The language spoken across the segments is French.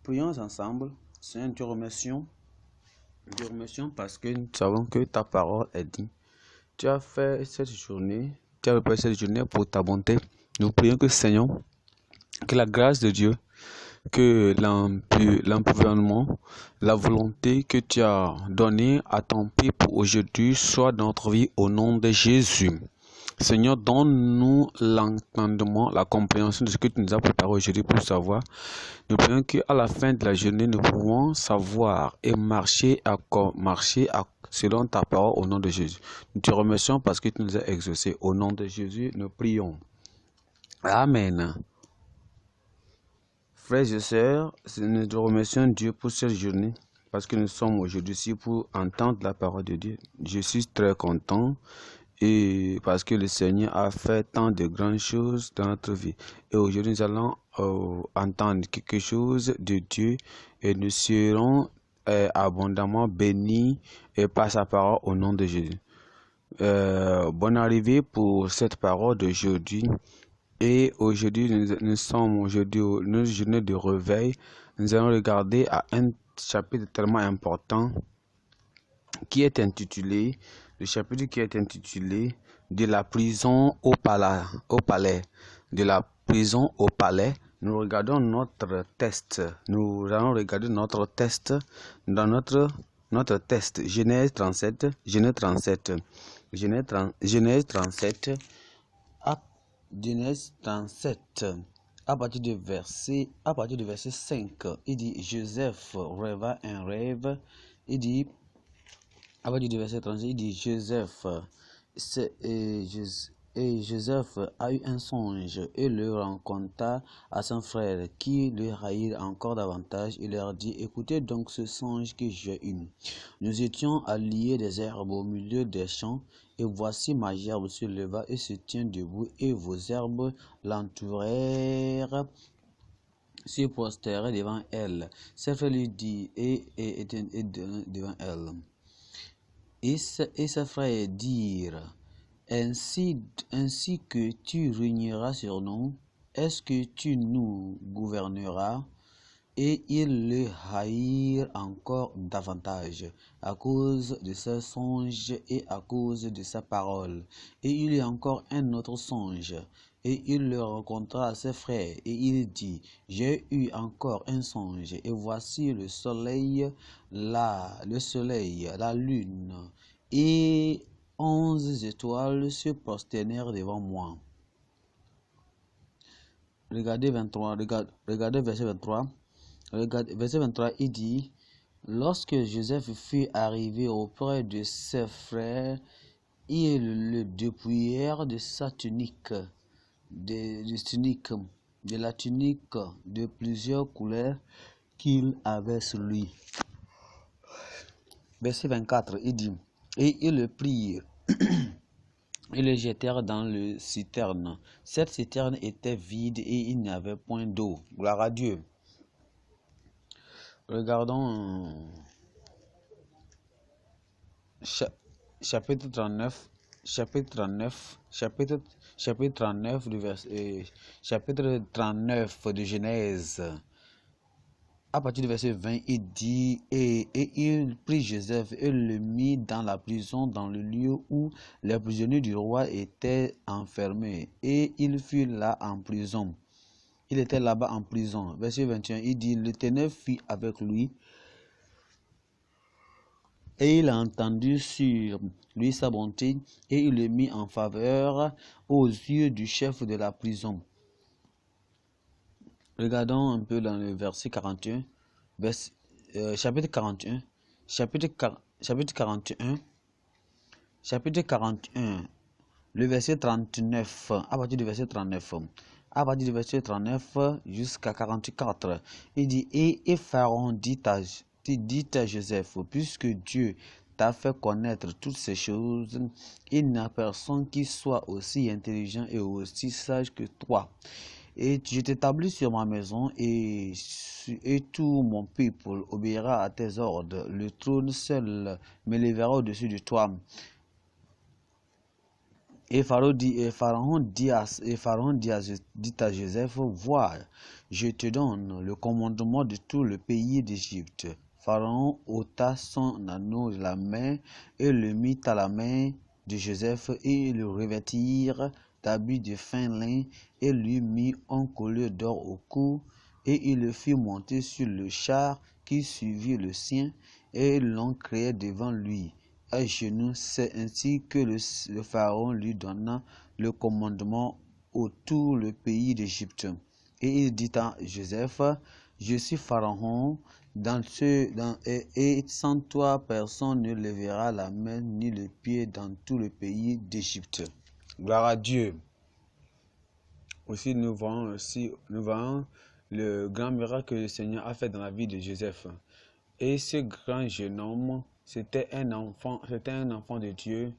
Prions ensemble. Seigneur, nous te remercions. Nous te remercions parce que nous savons que ta parole est digne. Tu as fait cette journée, tu as préparé cette journée pour ta bonté. Nous prions que Seigneur, que la grâce de Dieu, que l'empouvoirment, la volonté que tu as donnée à ton peuple aujourd'hui soit dans notre vie au nom de Jésus. Seigneur, donne-nous l'entendement, la compréhension de ce que tu nous as préparé aujourd'hui pour savoir. Nous prions qu'à la fin de la journée, nous pouvons savoir et marcher selon ta parole au nom de Jésus. Nous te remercions parce que tu nous as exaucés. Au nom de Jésus, nous prions. Amen. Frères et sœurs, nous te remercions Dieu pour cette journée parce que nous sommes aujourd'hui ici pour entendre la parole de Dieu. Je suis très content. Et parce que le Seigneur a fait tant de grandes choses dans notre vie. Et aujourd'hui, nous allons entendre quelque chose de Dieu et nous serons abondamment bénis par sa parole au nom de Jésus. Bonne arrivée pour cette parole d'aujourd'hui. Et aujourd'hui, nous sommes aujourd'hui une journée de réveil. Nous allons regarder à un chapitre tellement important qui est intitulé, le chapitre qui est intitulé de la prison au palais, de la prison au palais. Nous regardons notre test. Nous allons regarder notre test dans notre test. Genèse 37, Genèse 37, Genèse 37, Genèse 37. À partir du verset 5, il dit Joseph rêva un rêve. Il dit à partir du verset 36, il dit Joseph a eu un songe et le raconta à son frère qui le haït encore davantage. Il leur dit, écoutez donc ce songe que j'ai eu. Nous étions à lier des herbes au milieu des champs et voici ma gerbe se leva et se tient debout et vos herbes l'entourèrent, se prostèrent devant elle. Ses frères lui dit et devant elle. Et ses frères dirent, ainsi que tu régneras sur nous, est-ce que tu nous gouverneras? Et ils le haïrent encore davantage à cause de ses songes et à cause de sa parole. Et il y a encore un autre songe. Et il le rencontra à ses frères, et il dit, j'ai eu encore un songe, et voici le soleil, la lune, et 11 étoiles se prosternèrent devant moi. Regardez verset 23. Verset 23, il dit, lorsque Joseph fut arrivé auprès de ses frères, ils le dépouillèrent de sa tunique, de la tunique de plusieurs couleurs qu'il avait sur lui. Verset 24, il dit, et ils le prirent et le jetèrent dans le citerne. Cette citerne était vide et il n'y avait point d'eau. Gloire à Dieu. Regardons chapitre 39 de Genèse. À partir du verset 20, il dit, et il prit Joseph et le mit dans la prison, dans le lieu où les prisonniers du roi étaient enfermés. Et il fut là en prison. Il était là-bas en prison. Verset 21, il dit, l'Éternel fut avec lui. Et il a entendu sur lui sa bonté, et il le mit en faveur aux yeux du chef de la prison. Regardons un peu dans le verset 41, chapitre 41, le verset 39, à partir du verset 39. À partir du verset 39 jusqu'à 44, il dit, et Pharaon dit à Joseph, puisque Dieu t'a fait connaître toutes ces choses, il n'y a personne qui soit aussi intelligent et aussi sage que toi. Et je t'établis sur ma maison et tout mon peuple obéira à tes ordres. Le trône seul me lèvera au-dessus de toi. Et Pharaon dit à Joseph, vois, je te donne le commandement de tout le pays d'Égypte. Pharaon ôta son anneau de la main et le mit à la main de Joseph et le revêtirent d'habits de fin lin et lui mit un collier d'or au cou et il le fit monter sur le char qui suivit le sien et l'ancrait devant lui à genoux. C'est ainsi que le Pharaon lui donna le commandement au tout le pays d'Égypte. Et il dit à Joseph, je suis Pharaon, et sans toi personne ne lèvera la main ni le pied dans tout le pays d'Égypte. Gloire à Dieu. Aussi nous voyons le grand miracle que le Seigneur a fait dans la vie de Joseph. Et ce grand jeune homme, c'était un enfant de Dieu.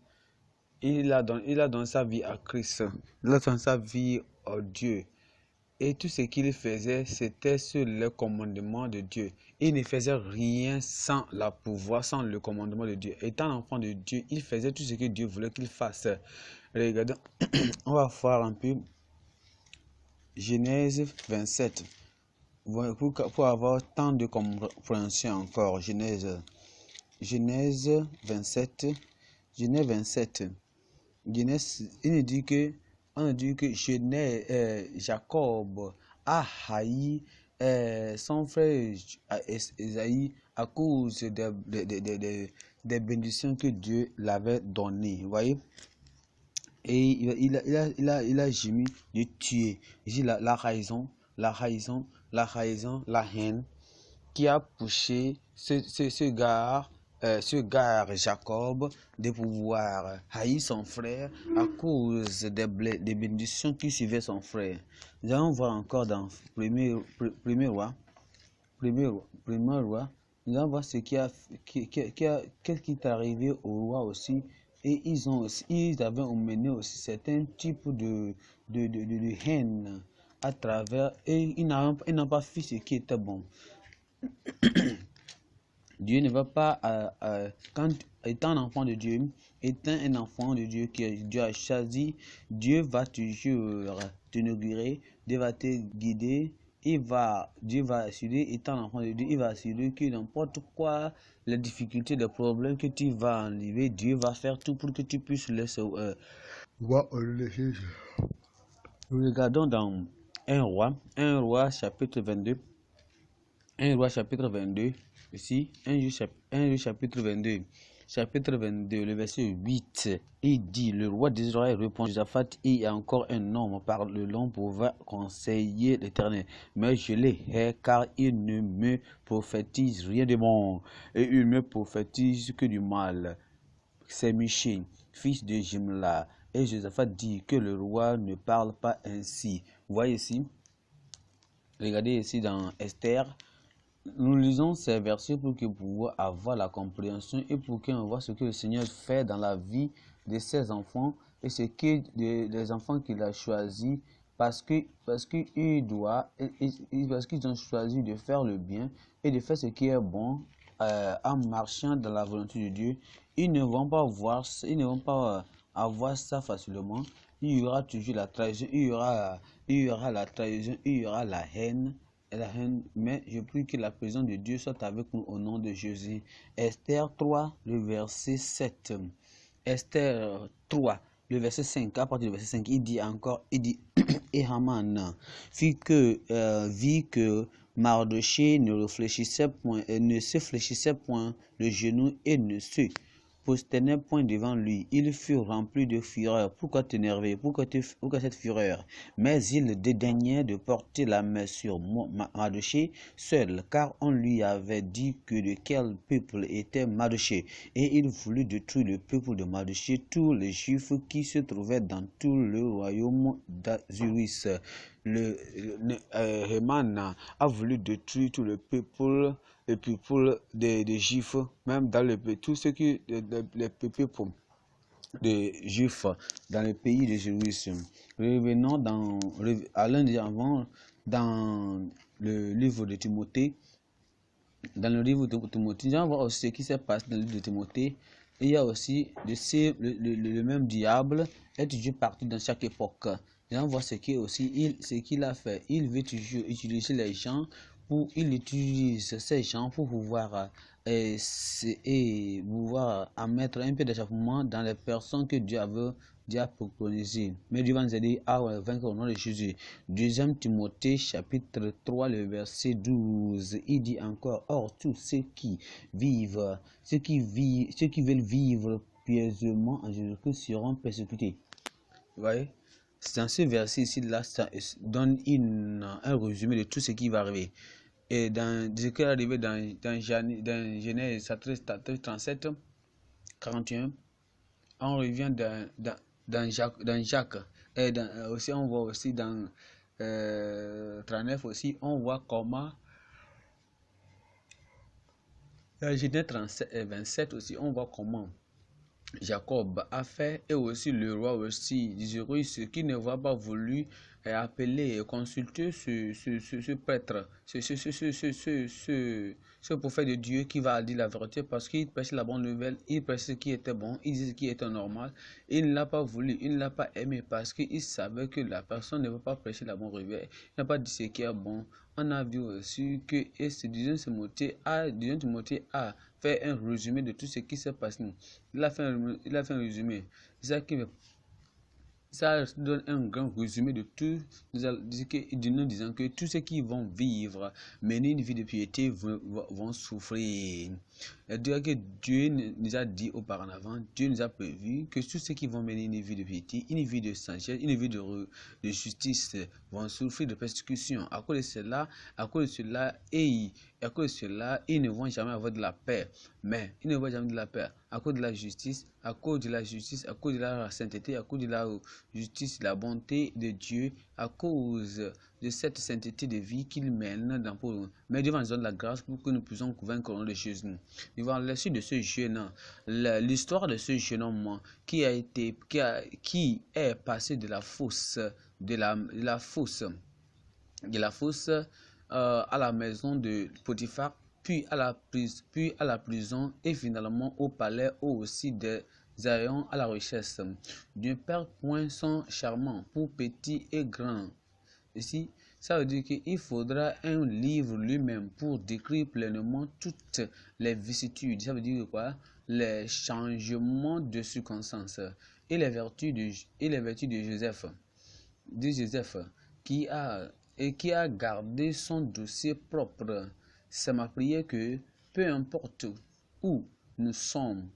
Il a donné sa vie à Christ. Il a donné sa vie à Dieu. Et tout ce qu'il faisait, c'était sur le commandement de Dieu. Il ne faisait rien sans la pouvoir, sans le commandement de Dieu. Étant enfant de Dieu, il faisait tout ce que Dieu voulait qu'il fasse. Regardez, on va voir un peu Genèse 27. Pour avoir tant de compréhension encore. Genèse 27. Genèse 27. On dit que Jacob a haï son frère Esaïe à cause des bénédictions que Dieu l'avait données. Vous voyez? Et il a gémi de tuer. Ici, la haine qui a poussé ce gars Jacob de pouvoir haïr son frère à cause des bénédictions qui suivaient son frère. Nous allons voir encore dans premier roi. Nous allons voir ce qui est arrivé au roi aussi. Et ils avaient mené aussi certains types de haine à travers, et ils n'ont pas fait ce qui était bon. Dieu ne va pas, quand étant un enfant de Dieu, que Dieu a choisi, Dieu va toujours t'inaugurer, Dieu va te guider, Dieu va assurer, étant l'enfant de Dieu, il va assurer que n'importe quoi, les difficultés, les problèmes que tu vas enlever, Dieu va faire tout pour que tu puisses laisser. Nous regardons dans 1 roi chapitre 22. 1 roi chapitre 22. Ici, 1 roi chapitre 22. Chapitre 22, le verset 8, il dit, le roi d'Israël répond, Josaphat, il y a encore un homme par le long pouvoir conseiller l'Éternel, mais je l'ai hais car il ne me prophétise rien de bon, et il me prophétise que du mal. C'est Michée, fils de Jimla. Et Josaphat dit que le roi ne parle pas ainsi. Vous voyez ici, regardez ici dans Esther. Nous lisons ces versets pour que pouvoir avoir la compréhension et pour qu'on voit ce que le Seigneur fait dans la vie de ses enfants et ce que des enfants qu'il a choisis parce qu'ils ont choisi de faire le bien et de faire ce qui est bon en marchant dans la volonté de Dieu. Ils ne vont pas avoir ça facilement. Il y aura toujours la trahison, il y aura la trahison, il y aura la haine, mais je prie que la présence de Dieu soit avec nous au nom de Jésus. Esther 3, le verset 7. Esther 3, le verset 5, à partir du verset 5, il dit, et Haman vit que Mardochée ne se fléchissait point le genou et ne se prosternait point devant lui. Il fut rempli de fureur. Pourquoi t'énerver? Pourquoi cette fureur? Mais il dédaignait de porter la main sur Mardochée seul, car on lui avait dit que de quel peuple était Mardochée. Et il voulut détruire le peuple de Mardochée, tous les Juifs qui se trouvaient dans tout le royaume d'Azuris. Haman a voulu détruire tout le peuple des Juifs, même dans tout ce qui les peuples des Juifs dans le pays de Jérusalem. Revenons à l'un des avant dans le livre de Timothée. Dans le livre de Timothée, nous allons voir aussi ce qui s'est passé dans le livre de Timothée. il y a aussi le même diable est toujours parti dans chaque époque. Et on voit ce qu'il a fait. Il veut toujours utiliser les gens il utilise ces gens pour pouvoir pouvoir mettre un peu d'échappement dans les personnes que Dieu a préconisées. Mais Dieu va nous aider à vaincre au nom de Jésus. 2 Timothée chapitre 3, le verset 12. Il dit encore, or tous ceux qui veulent vivre pieusement en Jésus-Christ seront persécutés. Vous voyez? C'est dans ce verset ici, là, ça donne un résumé de tout ce qui va arriver. Et dans ce qui est arrivé dans Genèse 37, 41, on revient dans Jacques. Et aussi, on voit aussi dans 39 aussi, on voit comment dans Genèse 37 et 27 aussi, on voit comment Jacob a fait, et aussi le roi aussi d'Israël, qui ne va pas voulu appeler et consulter ce prêtre, ce prophète de Dieu qui va dire la vérité, parce qu'il prêchait la bonne nouvelle, il prêchait ce qui était bon, il disait ce qui était normal. Il ne l'a pas voulu, il ne l'a pas aimé, parce qu'il savait que la personne ne veut pas prêcher la bonne nouvelle, il n'a pas dit ce qui est bon. On a vu aussi que Deuxième Timothée a fait un résumé de tout ce qui s'est passé. Il a fait un résumé. Ça donne un grand résumé de tout, nous disant que tous ceux qui vont vivre, mener une vie de piété, vont souffrir. C'est-à-dire que Dieu nous a dit auparavant, Dieu nous a prévu que tous ceux qui vont mener une vie de piété, une vie de sagesse, une vie de justice, vont souffrir de persécution. À cause de cela, ils ne vont jamais avoir de la paix. Mais ils ne vont jamais de la paix à cause de la justice, à cause de la sainteté, à cause de la justice, la bonté de Dieu, à cause de cette sainteté de vie qu'il mène dans pour. Mais Dieu va nous donner la grâce pour que nous puissions convaincre le nom de Jésus. Nous voir la suite de ce jeune, l'histoire de ce jeune homme qui est passé de la fosse, à la maison de Potiphar, puis à la prison et finalement au palais, aussi des ayants à la richesse. D'un père point sont charmants pour petits et grands. Ici, ça veut dire qu'il faudra un livre lui-même pour décrire pleinement toutes les vicissitudes. Ça veut dire quoi? Les changements de circonstances et les vertus de Joseph, qui a gardé son dossier propre. C'est ma prière que peu importe où nous sommes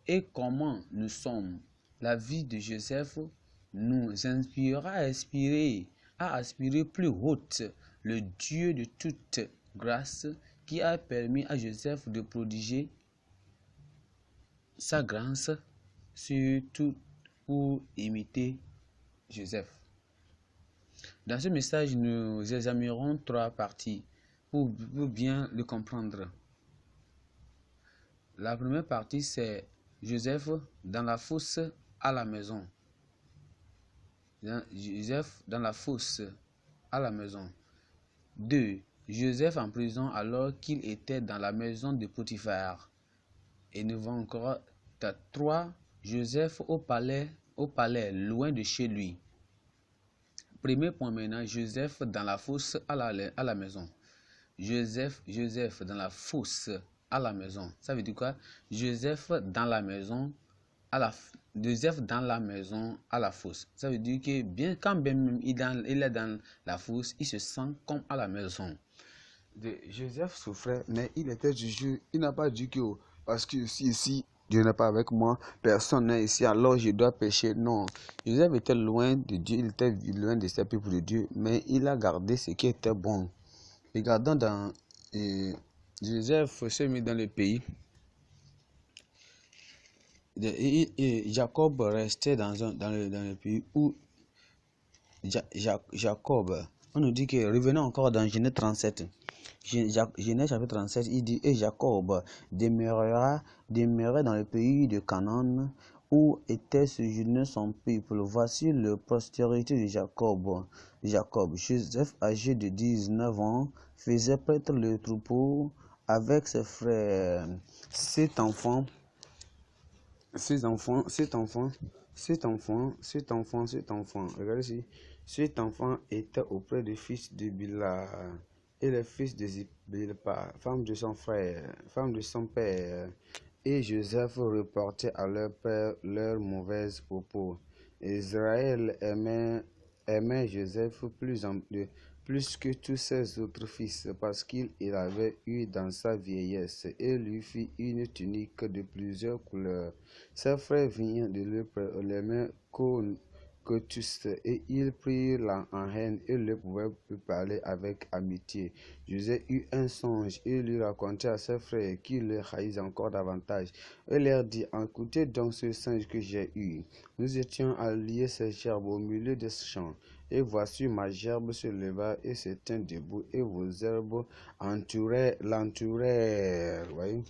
et comment nous sommes, la vie de Joseph nous inspirera à aspirer plus haute, le Dieu de toute grâce qui a permis à Joseph de prodiguer sa grâce sur tout pour imiter Joseph. Dans ce message, nous examinerons 3 parties pour bien le comprendre. La première partie, c'est Joseph dans la fosse à la maison. Joseph dans la fosse à la maison. 2. Joseph en prison alors qu'il était dans la maison de Potiphar. Et nous allons encore 3. Joseph au palais, loin de chez lui. Premier point maintenant, Joseph dans la fosse à la maison. Joseph dans la fosse à la maison. Ça veut dire quoi? Joseph dans la maison à la fosse. Ça veut dire que quand bien il est dans la fosse, il se sent comme à la maison. Joseph souffrait, mais il n'a pas dit que parce que ici Dieu n'est pas avec moi, personne n'est ici, alors je dois pécher. Non, Joseph était loin de Dieu, il était loin de ses peuples de Dieu, mais il a gardé ce qui était bon. Regardons dans Joseph s'est mis dans le pays. Jacob restait dans le pays où Jacob, on nous dit que, revenons encore dans Genèse 37. Genèse chapitre 37, il dit, et Jacob demeurait dans le pays de Canaan, où était séjourné son peuple. Voici la postérité de Jacob. Joseph, âgé de 19 ans, faisait paître le troupeau avec ses frères. Cet enfant Cet enfant, cet enfant, cet enfant, cet enfant, cet enfant, regardez ici, cet enfant était auprès du fils de Bila et le fils de Zilpa, femme de son frère, femme de son père. Et Joseph reportait à leur père leurs mauvaises propos. Israël aimait Joseph plus que tous ses autres fils, parce qu'il avait eu dans sa vieillesse et lui fit une tunique de plusieurs couleurs. Ses frères vinrent de l'aimer que tous, et ils prirent en haine et ne pouvaient plus parler avec amitié. Joseph eut un songe et lui raconta à ses frères qui le haïssent encore davantage. Il leur dit, écoutez donc ce songe que j'ai eu. Nous étions à lier ces gerbes au milieu des champs. Et voici ma gerbe se leva et se tint debout, et vos herbes l'entourèrent. Voyez?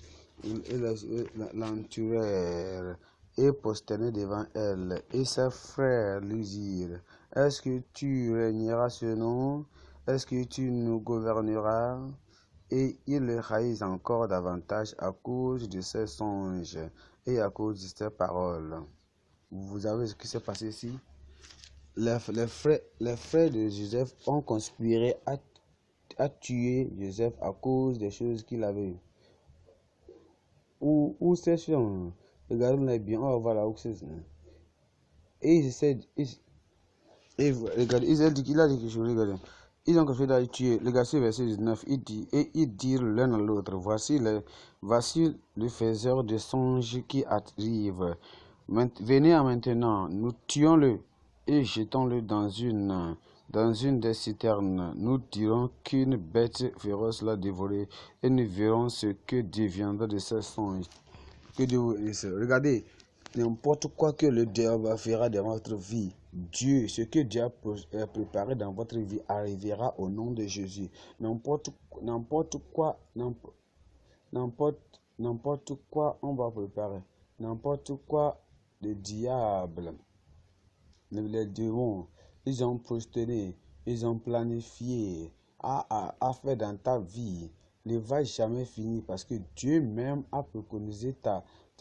L'entourèrent et prosternés devant elle. Et ses frères lui dirent, est-ce que tu régneras sur nous? Est-ce que tu nous gouverneras? Et ils le haïssent encore davantage à cause de ses songes et à cause de ses paroles. Vous savez ce qui s'est passé ici? Les frères de Joseph ont conspiré à tuer Joseph à cause des choses qu'il avait. Où c'est sûr? Regardez bien, on va voir là où c'est. Et il a dit quelque chose, regardez. Ils ont conspiré à tuer. Regardez verset 19, il dit, et ils dirent l'un à l'autre, voici le faiseur de songes qui arrive. Venez maintenant, nous tuons-le et jetons-le dans une des citernes. Nous dirons qu'une bête féroce l'a dévoré et nous verrons ce que deviendra de ces songes. Regardez, n'importe quoi que le diable fera dans votre vie, Dieu, ce que Dieu a préparé dans votre vie arrivera au nom de Jésus. N'importe quoi on va préparer, n'importe quoi le diable, les démons, ils ont projeté, ils ont planifié à faire dans ta vie, ne va jamais finir parce que Dieu même a préconisé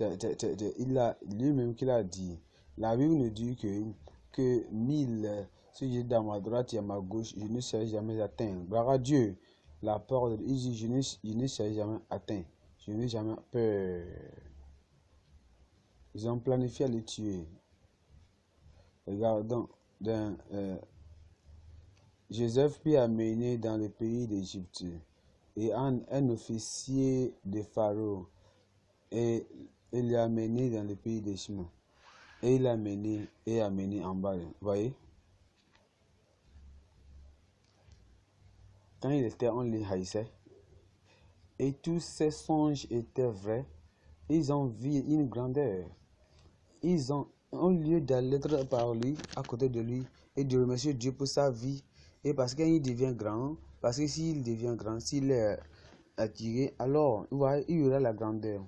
il a lui-même qu'il a dit. La Bible nous dit que 1000, si j'ai dans ma droite et à ma gauche, je ne serai jamais atteint. Gloire à Dieu. La peur, il dit, je ne serai jamais atteint. Je n'ai jamais peur. Ils ont planifié à le tuer. Regardons, Joseph fut amené dans le pays d'Égypte et un officier de Pharaon et il l'a amené dans le pays d'Égypte et il l'a amené en bas. Vous voyez? Quand il était, on les haïssait et tous ces songes étaient vrais. Ils ont vu une grandeur. Ils ont, au lieu d'aller par lui, à côté de lui, et de remercier Dieu pour sa vie, et parce qu'il devient grand, parce que s'il devient grand, s'il est attiré, alors il y aura la grandeur.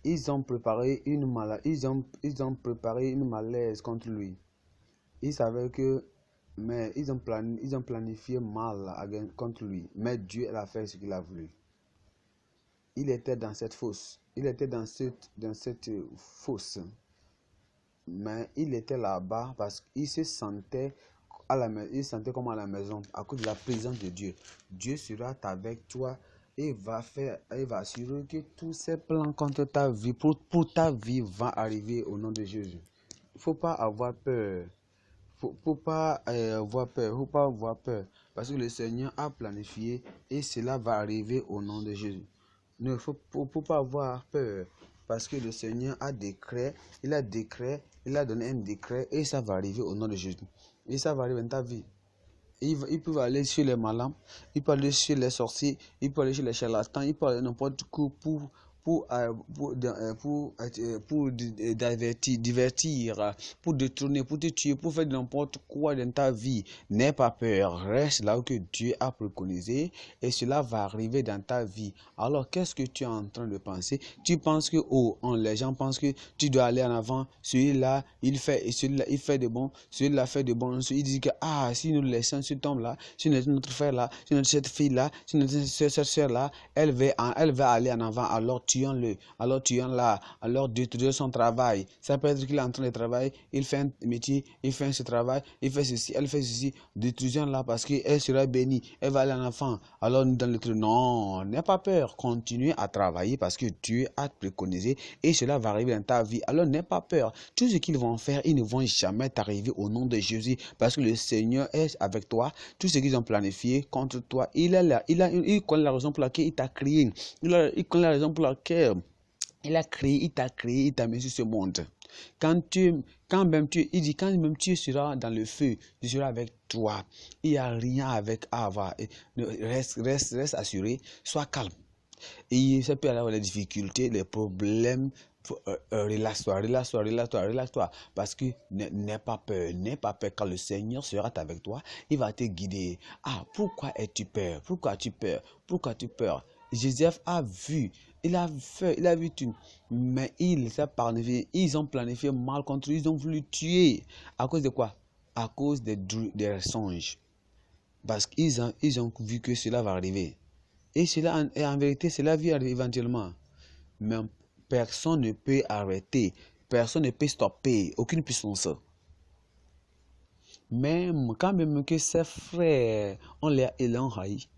Ils ont préparé une préparé une malaise contre lui. Ils savaient que, mais ils ont planifié mal contre lui. Mais Dieu a fait ce qu'il a voulu. Il était dans cette fosse. Il était dans cette fosse. Mais il était là-bas parce qu'il se sentait comme à la maison à cause de la présence de Dieu. Dieu sera avec toi et va assurer que tous ces plans contre ta vie, pour ta vie, vont arriver au nom de Jésus. Il ne faut pas avoir peur. Faut pas avoir peur. Parce que le Seigneur a planifié et cela va arriver au nom de Jésus. Ne faut pas avoir peur. Parce que le Seigneur a donné un décret et ça va arriver au nom de Jésus. Et ça va arriver dans ta vie. Ils peuvent aller sur les malins, ils peuvent aller sur les sorciers, ils peuvent aller sur les charlatans, ils peuvent aller n'importe où pour divertir, pour détourner, pour te tuer, pour faire n'importe quoi dans ta vie. N'aie pas peur, reste là où que Dieu a préconisé et cela va arriver dans ta vie. Alors, qu'est-ce que tu es en train de penser? Tu penses que, les gens pensent que tu dois aller en avant, celui-là, il fait de bon, celui-là fait de bon, il dit que, si nous laissons cet homme-là, si notre frère-là, si notre cette fille-là, si notre cette soeur-là, elle va aller en avant, alors tu tuons-le, alors tuons-la, alors détruisons son travail. Ça peut être qu'il est en train de travailler, il fait un métier, il fait ce travail, il fait ceci, elle fait ceci, détruisons-la parce qu'elle sera bénie, elle va aller en enfant. Alors nous dans le truc, non, n'aie pas peur, continue à travailler parce que Dieu a préconisé et cela va arriver dans ta vie. Alors n'aie pas peur, tout ce qu'ils vont faire, ils ne vont jamais t'arriver au nom de Jésus parce que le Seigneur est avec toi. Tout ce qu'ils ont planifié contre toi, il connaît la raison pour laquelle il t'a créé. Il connaît la raison pour laquelle il a créé, il t'a créé, il t'a mis sur ce monde. Quand même tu seras dans le feu, tu seras avec toi. Il n'y a rien avec à avoir. Reste assuré, sois calme. Et ça peut avoir les difficultés, les problèmes. Relaxe-toi. Parce que n'aie pas peur. Quand le Seigneur sera avec toi, il va te guider. Ah, pourquoi as-tu peur? Pourquoi as-tu peur? Pourquoi as-tu peur? Joseph a vu, il a vu tout, mais ils ont planifié mal contre lui, ils ont voulu tuer. À cause de quoi? À cause des songes. Parce qu'ils ont vu que cela va arriver. Et en vérité, cela va arriver éventuellement. Mais personne ne peut arrêter, personne ne peut stopper, aucune puissance. Même quand même que ses frères, ils l'ont haï,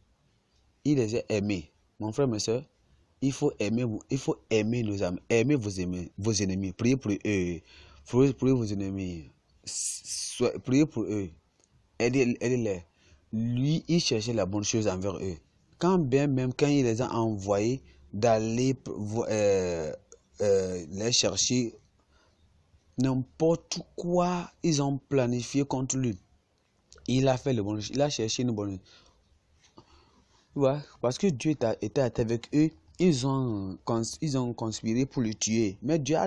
il les a aimés. Mon frère, ma soeur, il faut aimer nos amis, aimer vos ennemis, priez pour eux, priez vos ennemis, priez pour eux, aidez-les. Lui, il cherchait la bonne chose envers eux. Quand il les a envoyés d'aller les chercher, n'importe quoi ils ont planifié contre lui. Il a fait le bon, il a cherché une bonne. Ouais, parce que Dieu était avec eux, ils ont conspiré pour le tuer. Mais Dieu a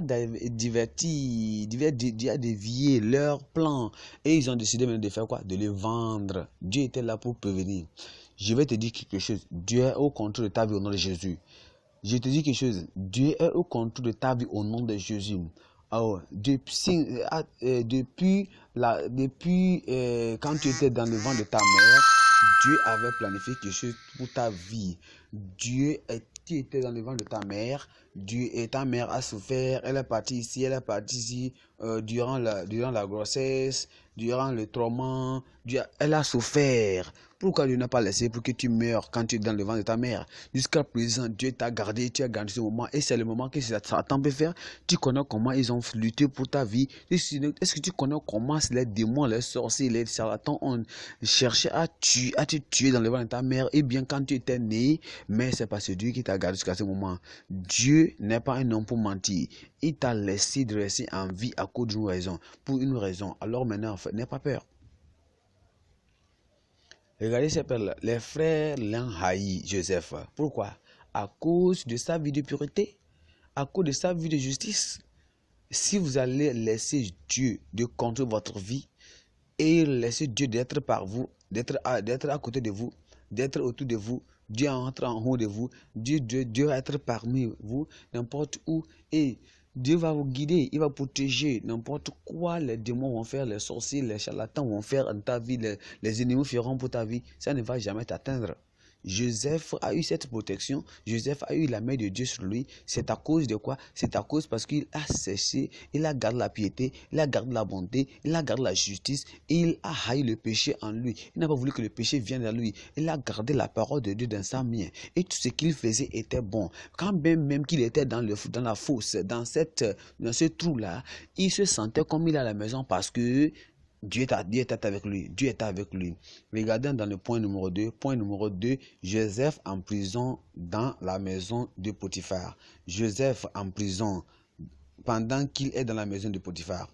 dévié leur plan. Et ils ont décidé maintenant de faire quoi? De le vendre. Dieu était là pour prévenir. Je vais te dire quelque chose. Dieu est au contrôle de ta vie au nom de Jésus. Je te dis quelque chose. Dieu est au contrôle de ta vie au nom de Jésus. Alors, depuis quand tu étais dans le ventre de ta mère, Dieu avait planifié quelque chose pour ta vie. Tu étais dans le ventre de ta mère, ta mère a souffert, elle est partie ici, durant la grossesse, durant le trauma, elle a souffert. Pourquoi Dieu n'a pas laissé pour que tu meurs quand tu es dans le ventre de ta mère? Jusqu'à présent, Dieu t'a gardé, tu as gardé ce moment. Et c'est le moment que Satan peut faire. Tu connais comment ils ont lutté pour ta vie. Est-ce que tu connais comment les démons, les sorciers, les charlatans ont cherché à te tuer dans le ventre de ta mère? Et bien quand tu étais né, mais c'est parce que Dieu qui t'a gardé jusqu'à ce moment. Dieu n'est pas un homme pour mentir. Il t'a laissé de rester en vie à cause d'une raison. Pour une raison. Alors maintenant, en fait, n'aie pas peur. Regardez ces pères-là. Les frères l'ont haï, Joseph. Pourquoi? À cause de sa vie de pureté, à cause de sa vie de justice. Si vous allez laisser Dieu de contrôler votre vie et laisser Dieu d'être par vous, d'être à côté de vous, d'être autour de vous, Dieu entre en haut de vous, Dieu va être parmi vous, n'importe où, et Dieu va vous guider, il va protéger n'importe quoi les démons vont faire, les sorciers, les charlatans vont faire dans ta vie, les ennemis feront pour ta vie, ça ne va jamais t'atteindre. Joseph a eu cette protection, Joseph a eu la main de Dieu sur lui. C'est à cause de quoi? C'est à cause parce qu'il a cessé, il a gardé la piété, il a gardé la bonté, il a gardé la justice, il a haï le péché en lui. Il n'a pas voulu que le péché vienne à lui. Il a gardé la parole de Dieu dans sa main. Et tout ce qu'il faisait était bon. Quand même qu'il était dans la fosse, dans ce trou-là, il se sentait comme il est à la maison parce que Dieu était avec lui. Dieu était avec lui. Regardez dans le point numéro 2. Point numéro 2, Joseph en prison dans la maison de Potiphar. Joseph en prison pendant qu'il est dans la maison de Potiphar.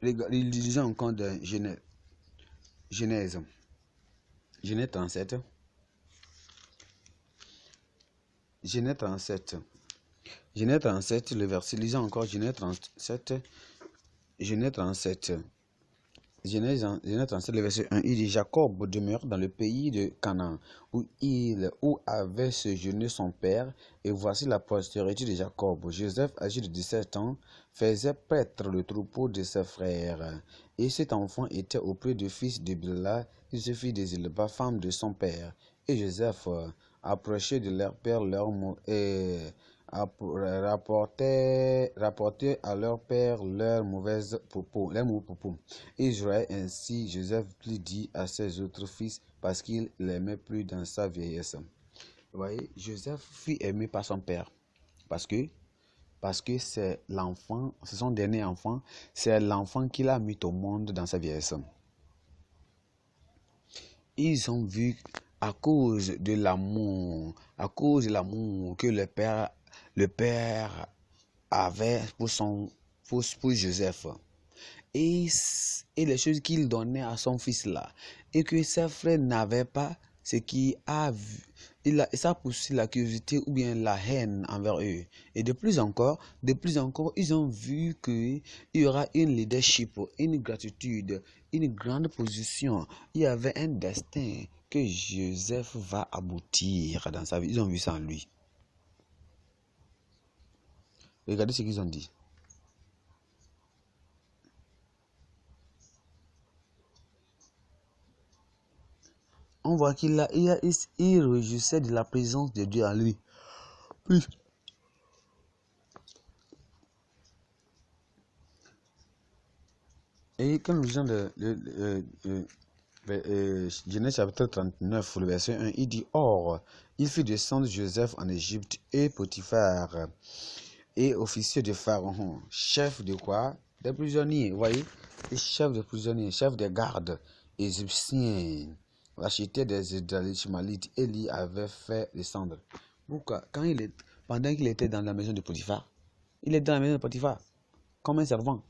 Lisons encore de Genèse 37. Genèse 37. Genèse 37, le verset. Lisons encore Genèse 37. Genèse 37. Genèse 37, le verset 1, il dit Jacob demeure dans le pays de Canaan, où avait séjourné son père, et voici la postérité de Jacob. Joseph, âgé de 17 ans, faisait paître le troupeau de ses frères. Et cet enfant était auprès du fils de Bilha, il se fit de Zilpa, femme de son père. Et Joseph approchaient de leur père rapportaient à leur père leurs mauvais propos. Israël ainsi, Joseph lui dit à ses autres fils parce qu'il l'aimait plus dans sa vieillesse. Vous voyez, Joseph fut aimé par son père parce que c'est l'enfant, c'est son dernier enfant, c'est l'enfant qu'il a mis au monde dans sa vieillesse. Ils ont vu à cause de l'amour que le père avait pour Joseph. Et les choses qu'il donnait à son fils là, et que ses frères n'avaient pas, ce qui a vu, ça a poussé la curiosité ou bien la haine envers eux. Et de plus encore, ils ont vu qu'il y aura une leadership, une gratitude, une grande position. Il y avait un destin que Joseph va aboutir dans sa vie. Ils ont vu ça en lui. Regardez ce qu'ils ont dit. On voit qu'il réjouissait de la présence de Dieu en lui. Plus. Et quand nous lisons Genèse chapitre 39, le verset 1, il dit: Or, il fit descendre Joseph en Égypte et Potiphar, et officier de Pharaon, chef de quoi? Des prisonniers, vous voyez? Et chef de prisonniers, chef des gardes égyptiens, l'acheteur des Ishmaélites, et l'y avait fait descendre. Pourquoi? Pendant qu'il était dans la maison de Potiphar, il est dans la maison de Potiphar, comme un servant.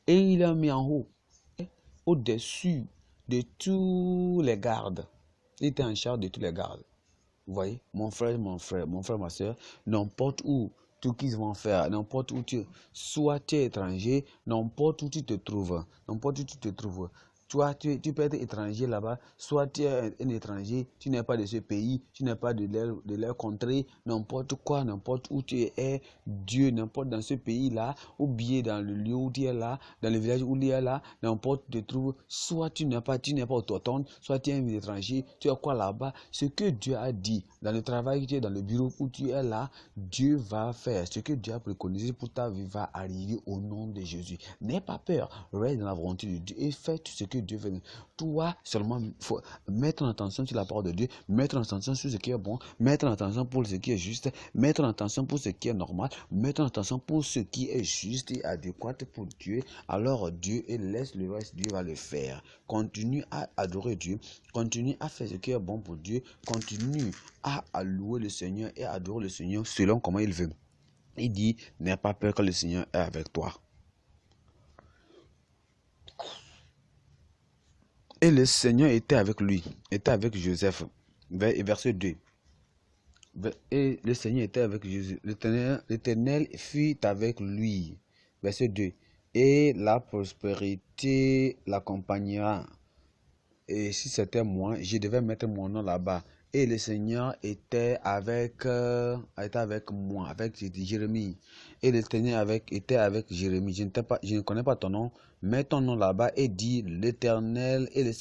Et il l'a mis en haut, au-dessus de tous les gardes. Il était en charge de tous les gardes. Vous voyez, mon frère, ma soeur, n'importe où, tout qu'ils vont faire, n'importe où soit tu es étranger, n'importe où tu te trouves, toi, tu peux être étranger là-bas, soit tu es un étranger, tu n'es pas de ce pays, tu n'es pas de leur contrée, n'importe quoi, n'importe où tu es, Dieu, n'importe dans ce pays-là, ou bien dans le lieu où tu es là, dans le village où tu es là, n'importe où tu te trouves, soit tu n'es pas autochtone, soit tu es un étranger, tu es quoi là-bas, ce que Dieu a dit, dans le travail que tu es, dans le bureau où tu es là, Dieu va faire, ce que Dieu a préconisé pour ta vie va arriver au nom de Jésus. N'aie pas peur, reste dans la volonté de Dieu et fais tout ce que Dieu veut. Toi, seulement, il faut mettre en attention sur la parole de Dieu, mettre en attention sur ce qui est bon, mettre en attention pour ce qui est juste, mettre en attention pour ce qui est normal, mettre en attention pour ce qui est juste et adéquat pour Dieu. Alors Dieu, et laisse le reste, Dieu va le faire. Continue à adorer Dieu, continue à faire ce qui est bon pour Dieu, continue à louer le Seigneur et à adorer le Seigneur selon comment il veut. Il dit, n'aie pas peur que le Seigneur est avec toi. Et le Seigneur était avec lui, était avec Joseph. Verset 2. Et le Seigneur était avec Joseph. L'Éternel fut avec lui. Verset 2. Et la prospérité l'accompagnera. Et si c'était moi, je devais mettre mon nom là-bas. Et le Seigneur était avec moi, avec Jérémie. Et l'Éternel était avec Jérémie. Je ne connais pas ton nom. Mets ton nom là-bas et dis l'Éternel et le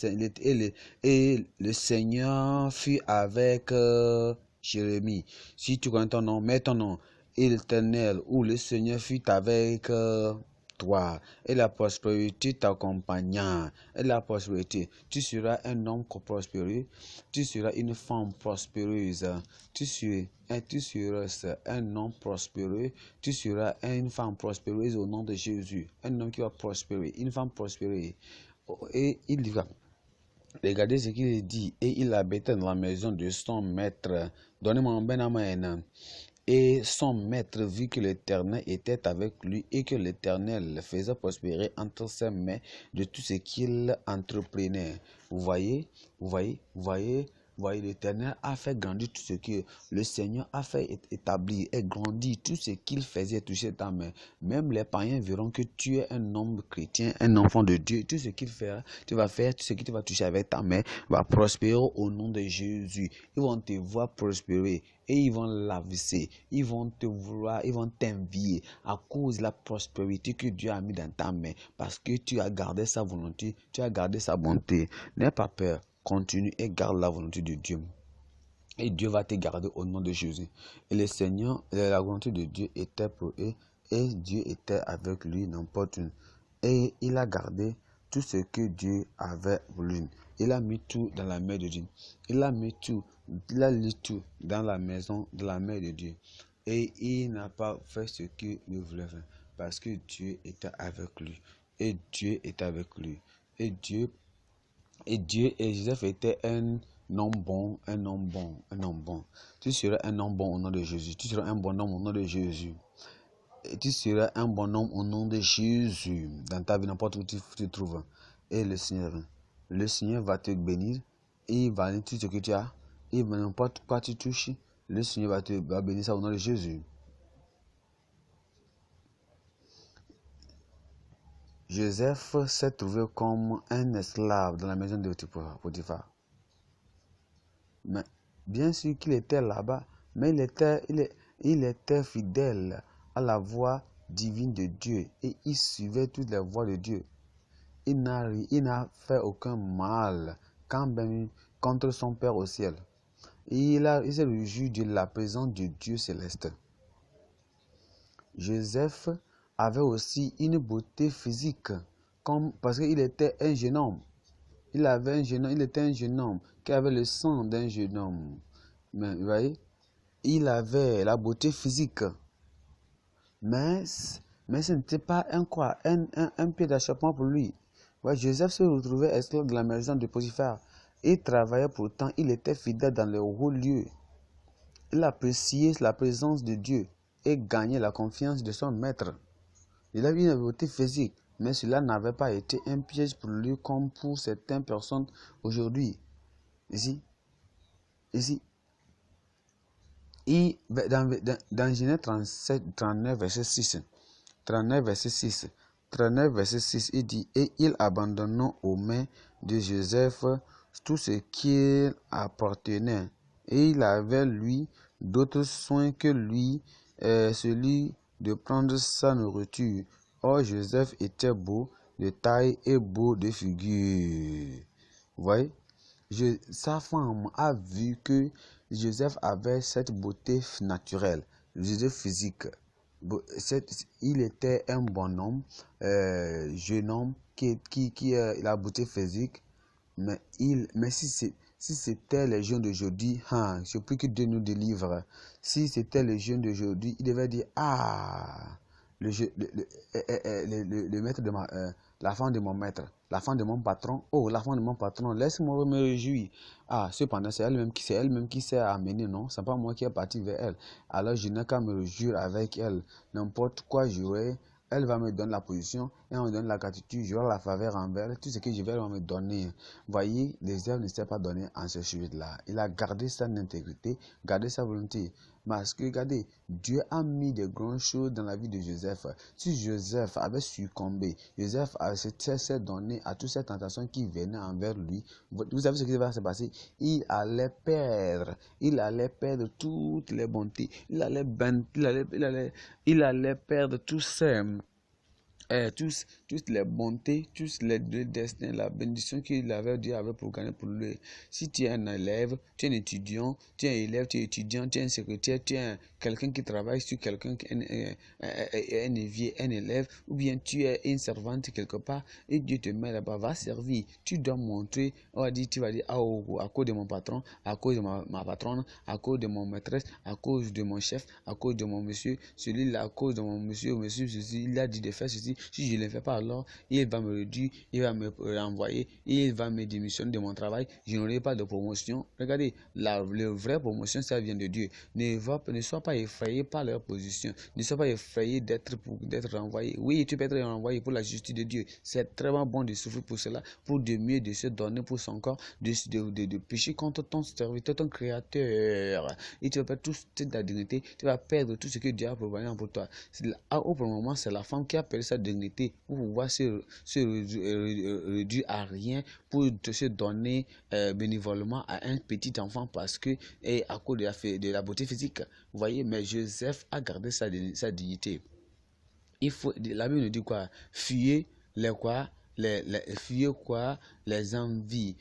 Seigneur fut avec Jérémie. Si tu connais ton nom, mets ton nom. Et l'Éternel ou le Seigneur fut avec toi, et la prospérité t'accompagnant, et la prospérité, tu seras un homme prospéreux, tu seras une femme prospéreuse, tu seras un homme prospéreux, tu seras une femme prospéreuse au nom de Jésus, un homme qui va prospérer, une femme prospérée. Et il va. Regardez ce qu'il dit, et il habitait dans la maison de son maître. Donnez-moi un ben amen. Et son maître vit que l'Éternel était avec lui et que l'Éternel le faisait prospérer entre ses mains de tout ce qu'il entreprenait. Vous voyez, l'Éternel a fait grandir tout ce que le Seigneur a fait établir et grandir tout ce qu'il faisait toucher ta main. Même les païens verront que tu es un homme chrétien, un enfant de Dieu. Tout ce qu'il fait, tu vas faire, tout ce que tu vas toucher avec ta main va prospérer au nom de Jésus. Ils vont te voir prospérer. Et ils vont l'avisser, ils vont te vouloir, ils vont t'envier à cause de la prospérité que Dieu a mis dans ta main. Parce que tu as gardé sa volonté, tu as gardé sa bonté. N'aie pas peur. continue et garde la volonté de Dieu. Et Dieu va te garder au nom de Jésus. Et le Seigneur, la volonté de Dieu était pour eux. Et Dieu était avec lui n'importe où. Et il a gardé tout ce que Dieu avait voulu. Il a mis tout dans la main de Dieu. Il a mis tout dans la maison de la main de Dieu. Et il n'a pas fait ce qu'il voulait faire. Parce que Dieu était avec lui. Et Dieu était avec lui. Et Joseph était un homme bon. Tu seras un homme bon au nom de Jésus. Tu seras un bon homme au nom de Jésus. Et tu seras un bon homme au nom de Jésus. Dans ta vie, n'importe où tu te trouves. Et le Seigneur va te bénir. Il va bénir tout ce que tu as. Et n'importe quoi tu touches, le Seigneur va bénir ça au nom de Jésus. Joseph s'est trouvé comme un esclave dans la maison de Potiphar. Mais bien sûr qu'il était là-bas, mais il était fidèle à la voix divine de Dieu et il suivait toutes les voies de Dieu. Il n'a fait aucun mal contre son Père au ciel. Il s'est réjoui de la présence de Dieu céleste. Joseph avait aussi une beauté physique, parce qu'il était un jeune homme. Il était un jeune homme qui avait le sang d'un jeune homme. Mais vous voyez, il avait la beauté physique. Mais ce n'était pas un pied d'achoppement pour lui. Ouais, Joseph se retrouvait esclave de la maison de Potiphar. Il travaillait pourtant, il était fidèle dans le haut lieu. Il appréciait la présence de Dieu et gagnait la confiance de son maître. Il avait une beauté physique, mais cela n'avait pas été un piège pour lui comme pour certaines personnes aujourd'hui. Ici, dans Genèse 39, verset 6, il dit, et il abandonna aux mains de Joseph tout ce qui appartenait, et il avait lui d'autres soins que lui, celui de prendre sa nourriture. Or Joseph était beau de taille et beau de figure. Vous voyez? Sa femme a vu que Joseph avait cette beauté naturelle, Joseph physique. Il était un bon homme, jeune homme qui a la beauté physique, mais si c'était les jeunes d'aujourd'hui, je prie que Dieu nous délivre. Si c'était les jeunes d'aujourd'hui, il devait dire, le maître de la femme de mon maître, la femme de mon patron, la femme de mon patron, laisse-moi me réjouir. Cependant, c'est elle-même qui s'est amenée, non? C'est pas moi qui est parti vers elle. Alors, je n'ai qu'à me réjouir avec elle. N'importe quoi j'aurai, elle va me donner la position, elle me donne la gratitude, j'aurai la faveur envers elle, tout ce que je vais, elle va me donner. Voyez, Joseph ne s'est pas donné en ce sujet-là. Il a gardé son intégrité, gardé sa volonté. Parce que, regardez, Dieu a mis de grandes choses dans la vie de Joseph. Si Joseph avait succombé, Joseph s'est donné à toutes ces tentations qui venaient envers lui, vous savez ce qui va se passer? Il allait perdre toutes les bontés. Il allait perdre toutes les bontés, tous les deux destins, la bénédiction qu'il avait, Dieu avait pour gagner pour lui. Si tu es un élève, tu es un étudiant, tu es un secrétaire, tu es quelqu'un qui travaille sur quelqu'un, un élève, ou bien tu es une servante quelque part, et Dieu te met là-bas, va servir. Tu dois montrer, tu vas dire, à cause de mon patron, à cause de ma patronne, à cause de mon maîtresse, à cause de mon chef, à cause de mon monsieur, celui-là, à cause de mon monsieur, ceci, il a dit de faire ceci. Si je ne le fais pas, alors il va me réduire, il va me renvoyer, il va me démissionner de mon travail, je n'aurai pas de promotion. Regardez, la vraie promotion, ça vient de Dieu. Ne sois pas effrayé par leur position, ne sois pas effrayé d'être renvoyé. Oui, tu peux être renvoyé pour la justice de Dieu. C'est très bon de souffrir pour cela, pour de mieux de se donner pour son corps, de pécher contre ton serviteur, ton créateur. Et tu vas perdre toute ta dignité, tu vas perdre tout ce que Dieu a prévu pour toi. Au moment, c'est la femme qui a perdu sa dignité pour pouvoir se réduire à rien, pour se donner bénévolement à un petit enfant parce que, et à cause de la beauté physique. Vous voyez, mais Joseph a gardé sa dignité. La Bible nous dit quoi? Fuyez fuyez quoi? Les envies.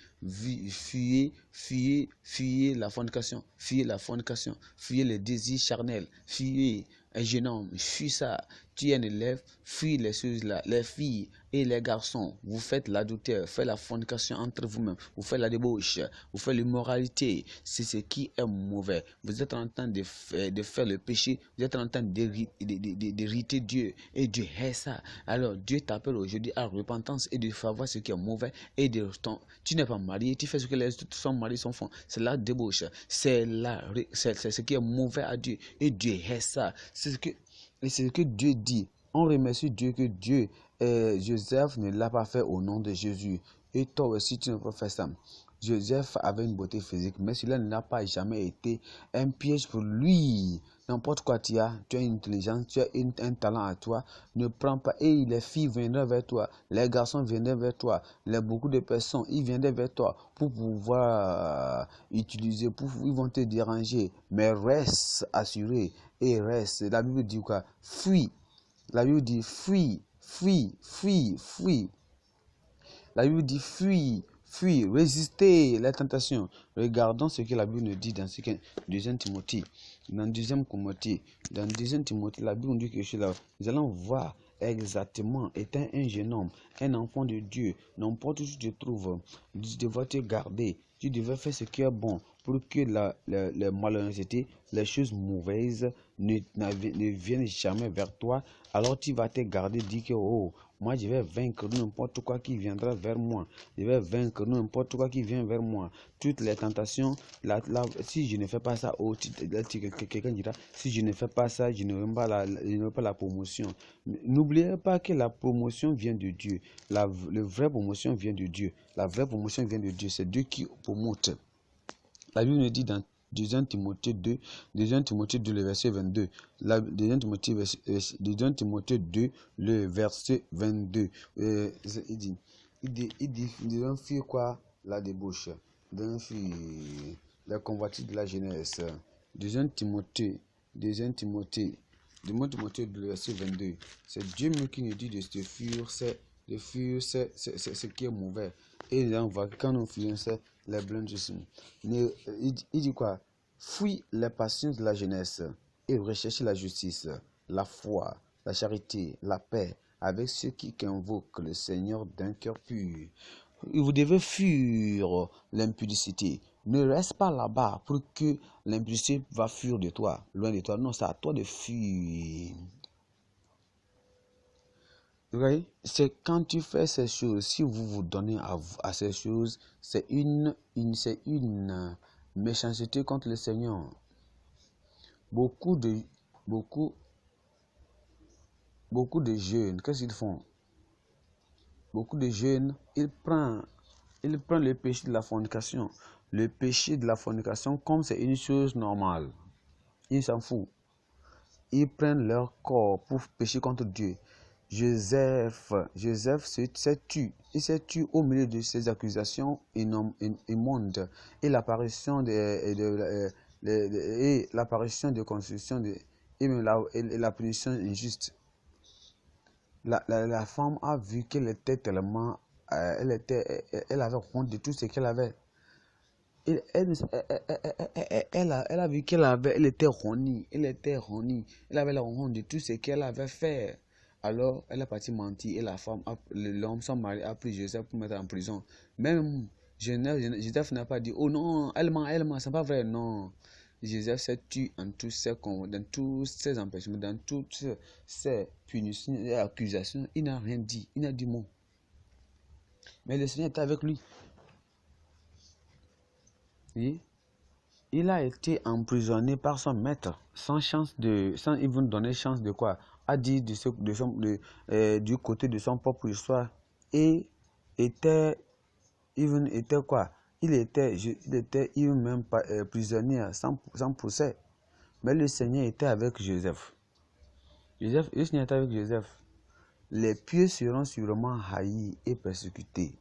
Fuyez la fornication. Fuyez la fornication. Fuyez les désirs charnels. Fuyez un jeune homme. Fuis ça. Tu es un élève. Fuis les choses là. Les filles et les garçons. Vous faites l'adultère. Faites la fornication entre vous-même. Vous faites la débauche. Vous faites l'immoralité. C'est ce qui est mauvais. Vous êtes en train de faire le péché. Vous êtes en train d'irriter Dieu. Et Dieu hait ça. Alors Dieu t'appelle aujourd'hui à la repentance et de savoir ce qui est mauvais. Et tu n'es pas marié. Tu fais ce que les autres sont mariés font. C'est la débauche. C'est ce qui est mauvais à Dieu. Et Dieu hait ça. C'est ce que Dieu dit. On remercie Dieu que Joseph ne l'a pas fait au nom de Jésus. Et toi aussi, tu ne peux pas faire ça. Joseph avait une beauté physique, mais cela n'a pas jamais été un piège pour lui. N'importe quoi tu as une intelligence, tu as un talent à toi, ne prends pas. Et les filles viendront vers toi, les garçons viendront vers toi, beaucoup de personnes, ils viendront vers toi pour pouvoir utiliser, ils vont te déranger. Mais reste assuré et reste. La Bible dit quoi? Fuis. La Bible dit fuis. La Bible dit fuis, résistez la tentation. Regardons ce que la Bible nous dit dans 2 Timothée. Dans 2 Timothée, la Bible nous dit quelque chose là. Nous allons voir exactement, étant un jeune homme, un enfant de Dieu, n'importe où tu te trouves, tu devrais te garder. Tu devrais faire ce qui est bon pour que la malhonnêteté, les choses mauvaises ne viennent jamais vers toi. Alors tu vas te garder, dire que moi je vais vaincre n'importe quoi qui viendra vers moi. Je vais vaincre n'importe quoi qui vient vers moi. Toutes les tentations, si je ne fais pas ça, quelqu'un dira, si je ne fais pas ça, je n'aurai pas la promotion. N'oubliez pas que la promotion vient de Dieu. La vraie promotion vient de Dieu. La vraie promotion vient de Dieu. C'est Dieu qui promote. La Bible nous dit dans 2 Timothée 2, le verset 22. 2 Timothée 2, le verset 22. Il dit, d'un fuir quoi? La débauche. D'un fuir la convoitise de la jeunesse. 2 Timothée, le verset 22. C'est Dieu même qui nous dit de se fuir, c'est ce qui est mauvais. Et là, on voit que quand nous fuyons, c'est les blanchissants. Il dit quoi? Fuis les passions de la jeunesse et recherchez la justice, la foi, la charité, la paix avec ceux qui invoquent le Seigneur d'un cœur pur. Vous devez fuir l'impudicité. Ne reste pas là-bas pour que l'impudicité va fuir de toi, loin de toi. Non, c'est à toi de fuir. Oui, c'est quand tu fais ces choses, si vous vous donnez à ces choses, c'est une méchanceté contre le Seigneur. Beaucoup de jeunes, qu'est-ce qu'ils font? Beaucoup de jeunes, ils prennent le péché de la fornication. Le péché de la fornication, comme c'est une chose normale, ils s'en foutent. Ils prennent leur corps pour pécher contre Dieu. Joseph s'est tué. Il s'est tué au milieu de ces accusations immondes et l'apparition de constitution et la punition injuste. La femme a vu qu'elle était tellement, elle avait honte de tout ce qu'elle avait. Elle a vu elle était honnie. Elle avait la honte de tout ce qu'elle avait fait. Alors, elle est partie mentir et l'homme, son mari, a pris Joseph pour mettre en prison. Même Joseph n'a pas dit, oh non, elle ment, c'est pas vrai, non. Joseph s'est tué dans tous ses empêchements, dans toutes ses punitions et accusations. Il n'a rien dit, il n'a dit mot. Mais le Seigneur était avec lui. Oui. Il a été emprisonné par son maître sans even donner chance de quoi? A dit du côté de son propre histoire et était quoi? Il était même pas prisonnier sans procès. Mais le Seigneur était avec Joseph. Le Seigneur était avec Joseph. Les pieux seront sûrement haïs et persécutés.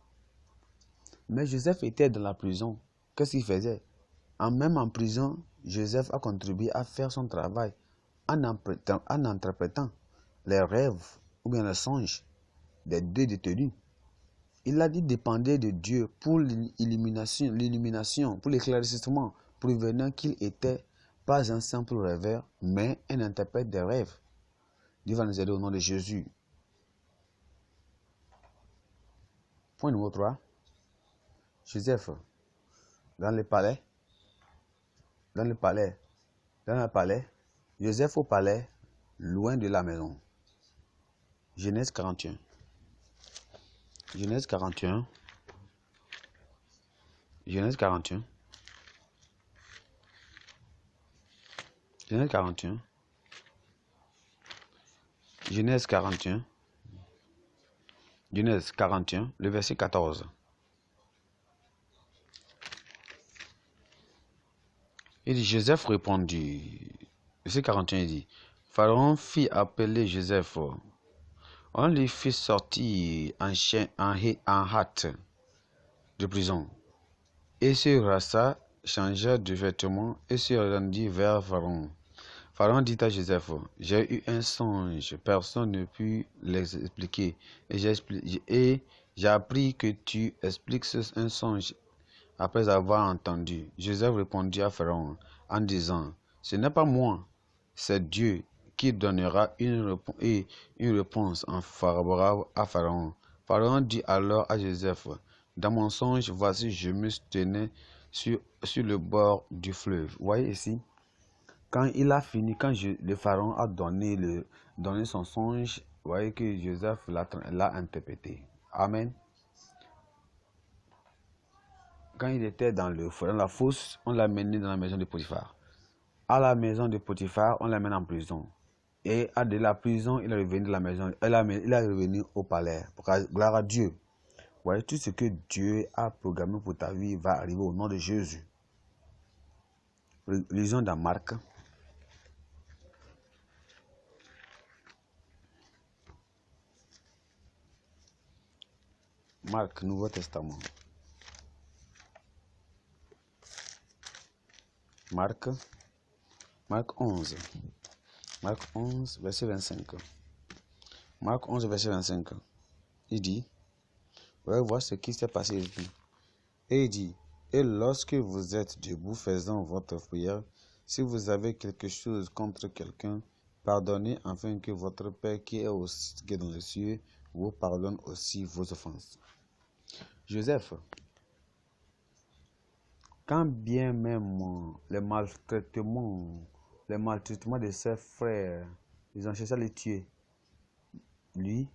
Mais Joseph était dans la prison. Qu'est-ce qu'il faisait? Même en prison, Joseph a contribué à faire son travail en interprétant les rêves ou bien les songes des deux détenus. Il a dit dépendait de Dieu pour l'illumination, pour l'éclaircissement, prévenant qu'il était pas un simple rêveur, mais un interprète des rêves. Dieu va nous aider au nom de Jésus. Point numéro 3. Joseph, dans le palais, Joseph au palais, loin de la maison. Genèse 41. Genèse 41. Genèse 41. Genèse 41. Genèse 41. Genèse 41, le verset 14. Il dit, Joseph répondit, verset 41, il dit, Pharaon fit appeler Joseph. On lui fit sortir en hâte de prison. Et se rassa, changea de vêtements et se rendit vers Pharaon. Pharaon dit à Joseph, j'ai eu un songe, personne ne put l'expliquer. Et j'ai appris que tu expliques un songe après avoir entendu. Joseph répondit à Pharaon en disant, ce n'est pas moi, c'est Dieu qui donnera une réponse en favorable à Pharaon. Pharaon dit alors à Joseph, dans mon songe, voici, je me tenais sur le bord du fleuve. Vous voyez ici, quand il a fini, quand le Pharaon a donné son songe, vous voyez que Joseph l'a interprété. Amen. Quand il était dans la fosse, on l'a mené dans la maison de Potiphar. À la maison de Potiphar, on l'amène en prison. Et de la prison, il est revenu de la maison, il est revenu au palais. Gloire à Dieu. Vous voyez, tout ce que Dieu a programmé pour ta vie va arriver au nom de Jésus. Lisons dans Marc. Marc, Nouveau Testament. Marc 11. Marc 11, verset 25. Marc 11, verset 25. Il dit, vous allez voir ce qui s'est passé ici. Et il dit, et lorsque vous êtes debout faisant votre prière, si vous avez quelque chose contre quelqu'un, pardonnez afin que votre Père qui est dans les cieux vous pardonne aussi vos offenses. Joseph, quand bien même les maltraitements de ses frères, ils ont cherché à le tuer, lui,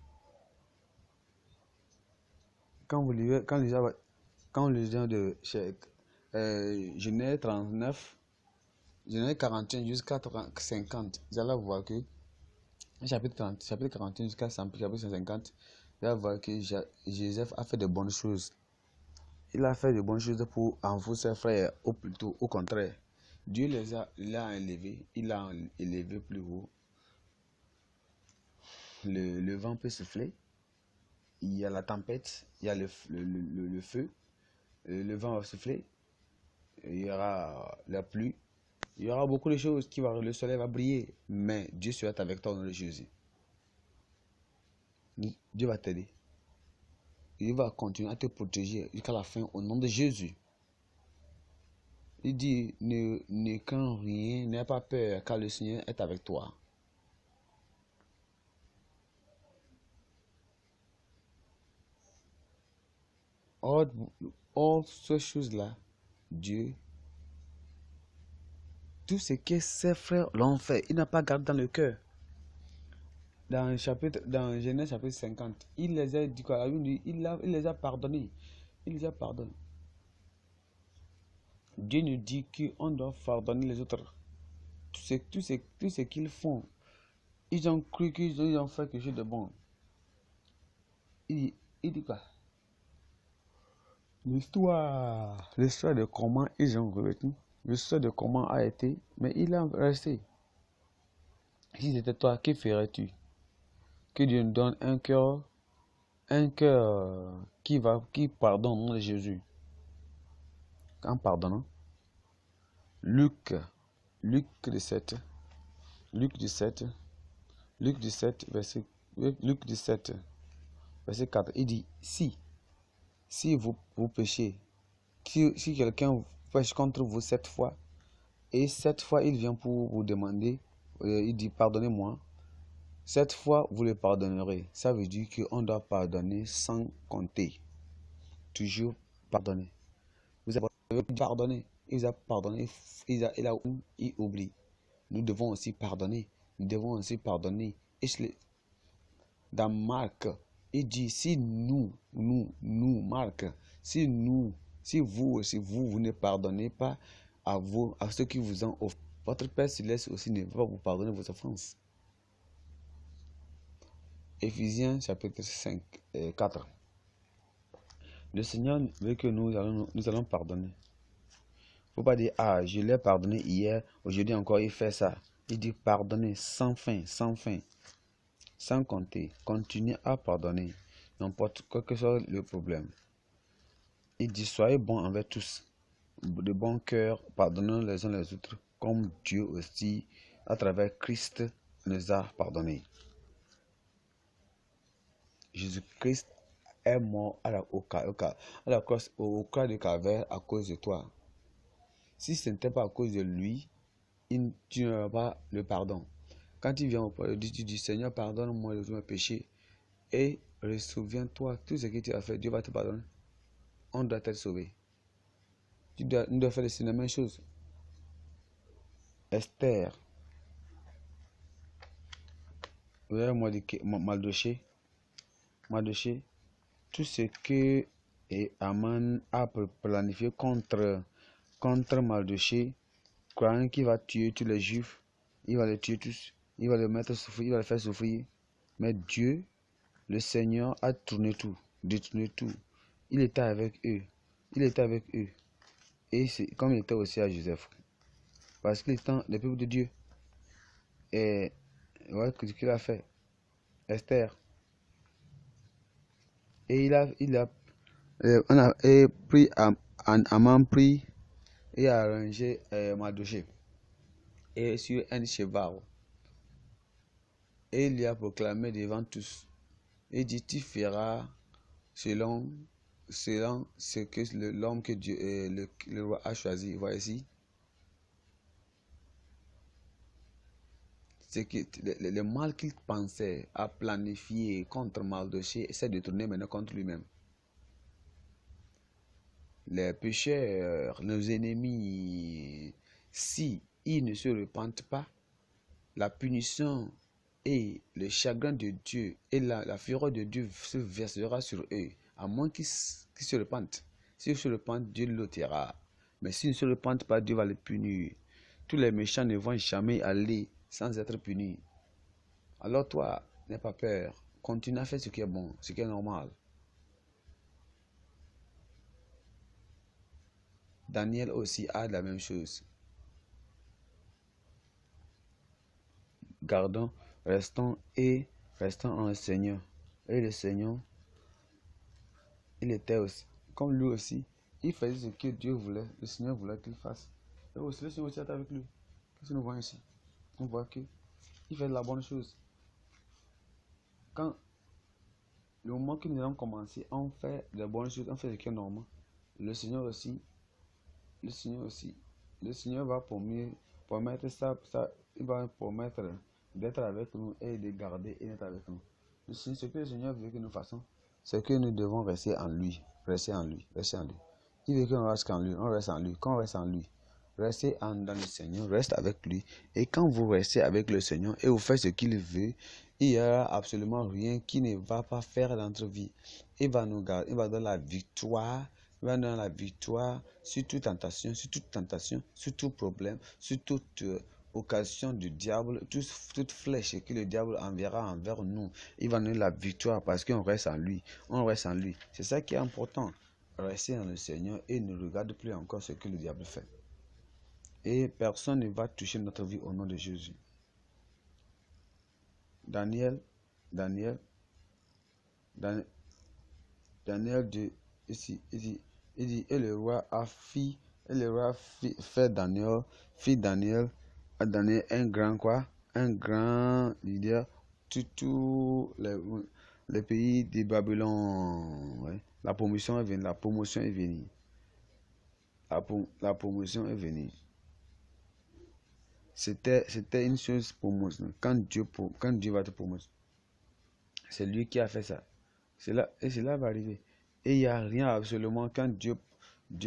quand les gens de Genèse 39, Genèse 41 jusqu'à 50, vous allez voir que chapitre 41 jusqu'à chapitre 50, vous allez voir que Joseph a fait de bonnes choses. Il a fait de bonnes choses pour envoyer ses frères, ou plutôt au contraire. Dieu l'a élevé, il l'a élevé plus haut. Le vent peut souffler, il y a la tempête, il y a le feu, le vent va souffler, il y aura la pluie, il y aura beaucoup de choses le soleil va briller, mais Dieu sera avec toi au nom de Jésus. Dieu va t'aider. Il va continuer à te protéger jusqu'à la fin au nom de Jésus. Il dit, ne crains rien, n'aie pas peur, car le Seigneur est avec toi. All ces choses-là, Dieu, tout ce que ses frères l'ont fait, il n'a pas gardé dans le cœur. Dans Genèse chapitre 50, il les a dit quoi? Il les a pardonnés. Il les a pardonnés. Dieu nous dit qu'on doit pardonner les autres. Tout ce qu'ils font, ils ont cru qu'ils ont fait quelque chose de bon. Il dit quoi? L'histoire de comment ils ont revêtu, l'histoire de comment a été, mais il a resté. Si c'était toi, que ferais-tu? Que Dieu nous donne un cœur qui pardonne au nom de Jésus. En pardonnant, Luc 17, verset 4, il dit, si Si vous péchez, si quelqu'un pêche contre vous 7 fois, et 7 fois il vient pour vous demander, il dit pardonnez-moi, 7 fois vous le pardonnerez. Ça veut dire qu'on doit pardonner sans compter. Toujours pardonner. Vous avez pardonné, il vous a pardonné, il oublie. Nous devons aussi pardonner. Nous devons aussi pardonner. Et dans Marc, il dit, si Marc, si vous aussi, vous ne pardonnez pas à ceux qui vous ont offert, votre Père Céleste aussi ne va pas vous pardonner vos offenses. Éphésiens chapitre 5, 4. Le Seigneur veut que nous allons pardonner. Il ne faut pas dire, ah, je l'ai pardonné hier, aujourd'hui encore il fait ça. Il dit pardonner sans fin, sans compter. Continuez à pardonner, n'importe quel que soit le problème. Il dit soyez bons envers tous, de bon cœur, pardonnant les uns les autres, comme Dieu aussi, à travers Christ, nous a pardonné. Jésus-Christ est mort à la croix, au croix de Calvaire à cause de toi. Si ce n'était pas à cause de lui, tu n'auras pas le pardon. Quand tu viens au Père, tu dis Seigneur, pardonne-moi de tous mes péchés. Et souviens-toi, tout ce que tu as fait, Dieu va te pardonner. On doit être sauvé. Nous devons faire la même chose. Esther, Mardochée, tout ce que Aman a planifié contre Mardochée, croyant qu'il va tuer tous les Juifs, il va les tuer tous, il va les mettre souffrir, il va les faire souffrir. Mais Dieu, le Seigneur, a détourné tout. Il était avec eux. Et c'est comme il était aussi à Joseph. Parce qu'il est le peuple de Dieu. Et voilà ce qu'il a fait. Esther. Et on a pris Aman pris et a arrangé Mardochée. Et sur un cheval. Et il lui a proclamé devant tous. Il dit, tu feras selon ce que l'homme que Dieu, le roi a choisi. Voici. C'est que le mal qu'il pensait à planifier contre Mardochée s'est détourné maintenant contre lui-même. Les pécheurs, nos ennemis, si ils ne se repentent pas, la punition et le chagrin de Dieu et la fureur de Dieu se versera sur eux, à moins qu'ils se repentent. S'ils se repentent, Dieu l'ôtera. Mais s'ils ne se repentent pas, Dieu va les punir. Tous les méchants ne vont jamais aller sans être punis. Alors toi, n'aie pas peur. Continue à faire ce qui est bon, ce qui est normal. Daniel aussi a la même chose. Gardons, restons en le Seigneur. Et le Seigneur, il était aussi, comme lui aussi, il faisait ce que Dieu voulait, le Seigneur voulait qu'il fasse. Et aussi, le Seigneur aussi était avec lui. Qu'est-ce que nous voyons ici? On voit qu'il fait de la bonne chose. Quand le moment que nous allons commencer, on fait de bonnes choses, on fait ce qui est normal. Le Seigneur va promettre ça, il va promettre d'être avec nous et de garder et d'être avec nous. Ce que le Seigneur veut que nous fassions, c'est que nous devons rester en lui. Il veut qu'on reste en lui, qu'on reste en lui. Restez dans le Seigneur, reste avec lui. Et quand vous restez avec le Seigneur et vous faites ce qu'il veut, il n'y aura absolument rien qui ne va pas faire dans notre vie. Il va nous garder, il va donner la victoire. Il va donner la victoire sur toute tentation, sur tout problème, sur toute occasion du diable, toute flèche que le diable enverra envers nous. Il va nous donner la victoire parce qu'on reste en lui. C'est ça qui est important. Rester dans le Seigneur et ne regarde plus encore ce que le diable fait. Et personne ne va toucher notre vie au nom de Jésus. Daniel dit ici, il dit, et le roi fit Daniel un grand leader, tout les pays de Babylone. Ouais. La promotion est venue. La promotion est venue. La promotion est venue. C'était une chose promotion. Quand Dieu va te promouvoir, c'est lui qui a fait ça. Cela va arriver. Et il n'y a rien absolument quand Dieu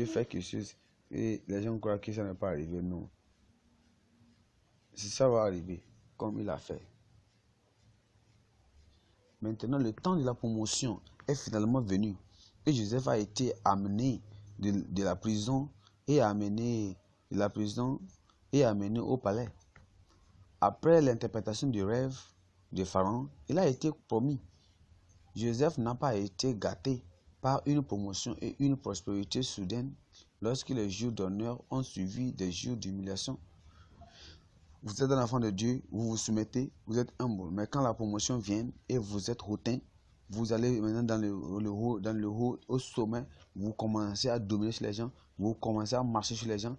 fait quelque chose et les gens croient que ça n'est pas arrivé. Non. Ça va arriver comme il a fait. Maintenant, le temps de la promotion est finalement venu. Et Joseph a été amené de la prison et amené au palais. Après l'interprétation du rêve de Pharaon, il a été promis. Joseph n'a pas été gâté par une promotion et une prospérité soudaine lorsque les jours d'honneur ont suivi des jours d'humiliation. Vous êtes un enfant de Dieu, vous vous soumettez, vous êtes humble. Mais quand la promotion vient et vous êtes hautain, vous allez maintenant au sommet, vous commencez à dominer sur les gens, vous commencez à marcher sur les gens,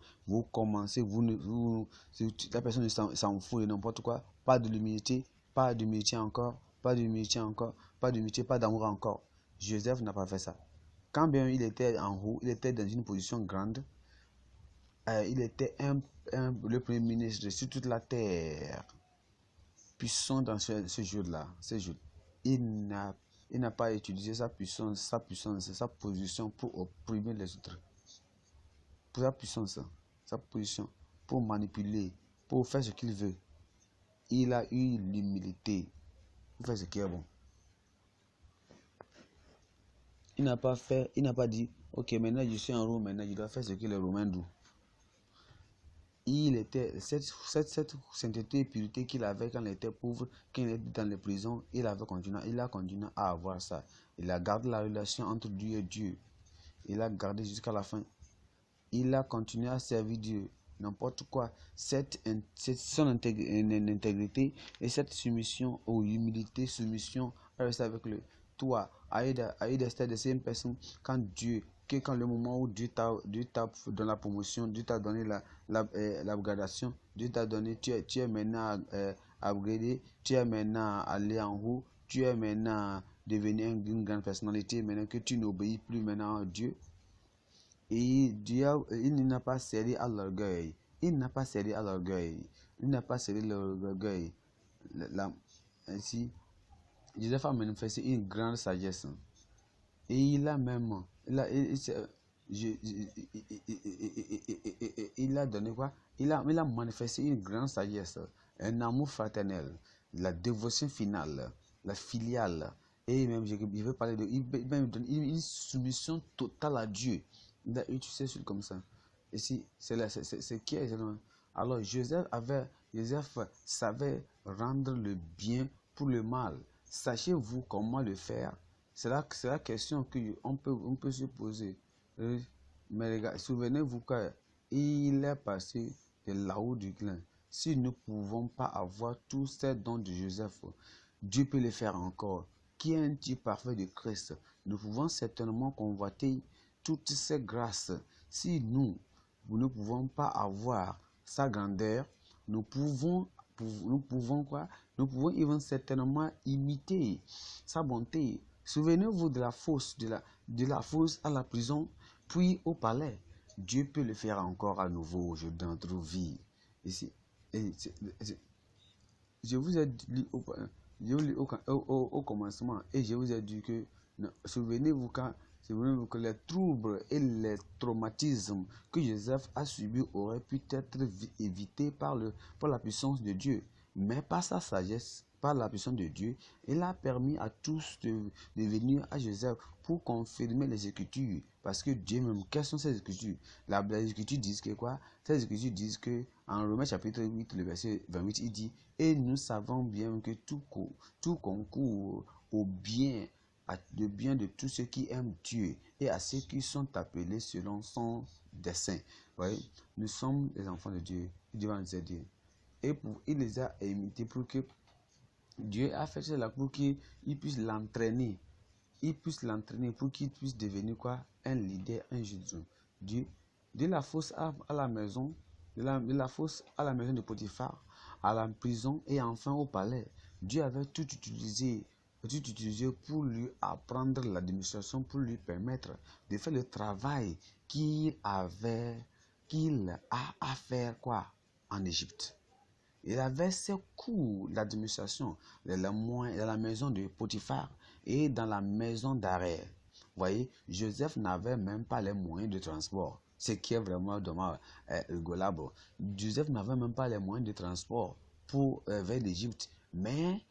la personne s'en fout de n'importe quoi, pas de l'humilité, pas d'humilité encore, pas d'amour encore. Joseph n'a pas fait ça. Quand bien il était en haut, il était dans une position grande, il était le premier ministre sur toute la terre, puissant dans ce jour-là. Il n'a pas utilisé sa puissance, sa position pour opprimer les autres. Pour sa position, pour manipuler, pour faire ce qu'il veut. Il a eu l'humilité pour faire ce qui est bon. Il n'a pas dit, ok, maintenant je suis en Rome, maintenant je dois faire ce que les Romains disent. Il était cette sainteté et pureté qu'il avait quand il était pauvre, quand il était dans les prisons, il a continué à avoir ça. Il a gardé la relation entre Dieu et Dieu. Il a gardé jusqu'à la fin. Il a continué à servir Dieu. N'importe quoi. Son intégrité et cette soumission ou humilité, soumission à rester avec le toi, Aïda de ces personnes quand le moment où Dieu t'a donné la promotion, Dieu t'a donné l'upgradation, Dieu t'a donné, tu es maintenant upgradé, tu es maintenant allé en haut, tu es maintenant devenu une grande personnalité, maintenant que tu n'obéis plus maintenant à Dieu. Et Dieu, il n'a pas cédé à l'orgueil. Il n'a pas cédé à l'orgueil. Ainsi, Joseph a manifesté une grande sagesse. Et il a donné quoi? Il a manifesté une grande sagesse, un amour fraternel, la dévotion finale, la filiale. Et même, je veux parler il donne une soumission totale à Dieu. Il a utilisé ça comme ça. Et si, c'est qui est. Alors, Joseph savait rendre le bien pour le mal. Sachez-vous comment le faire? C'est la question qu'on peut se poser. Mais souvenez-vous qu'il est passé de là-haut du clan. Si nous ne pouvons pas avoir tous ces dons de Joseph, Dieu peut les faire encore. Qui est un type parfait de Christ? Nous pouvons certainement convoiter toutes ces grâces. Si nous ne pouvons pas avoir sa grandeur, nous pouvons certainement imiter sa bonté. Souvenez-vous de la fosse à la prison, puis au palais. Dieu peut le faire encore à nouveau aujourd'hui dans notre vie. Je vous ai dit au commencement et je vous ai dit que souvenez-vous que les troubles et les traumatismes que Joseph a subis auraient pu être évités par la puissance de Dieu, mais par sa sagesse, par la puissance de Dieu, il a permis à tous de venir à Joseph pour confirmer les Écritures. Parce que Dieu même, quelles sont ces Écritures? Les Écritures disent que quoi? Ces Écritures disent que, en Romains chapitre 8, le verset 28, il dit, et nous savons bien que tout concourt au bien, le bien de tous ceux qui aiment Dieu et à ceux qui sont appelés selon son dessein. Ouais? Nous sommes les enfants de Dieu. Dieu va nous aider. Et il les a imités pour que Dieu a fait cela pour qu'il puisse l'entraîner. Pour qu'il puisse devenir quoi? Un leader, un juge. Dieu, de la fosse à la maison, de la fosse à la maison de Potiphar, à la prison et enfin au palais. Dieu avait tout utilisé est utilisé pour lui apprendre l'administration, pour lui permettre de faire le travail qu'il a à faire quoi en Égypte. Il avait ses cours d'administration dans la maison de Potiphar et dans la maison d'arrêt. Vous voyez, Joseph n'avait même pas les moyens de transport, ce qui est vraiment dommage, rigolable. Joseph n'avait même pas les moyens de transport vers l'Égypte, mais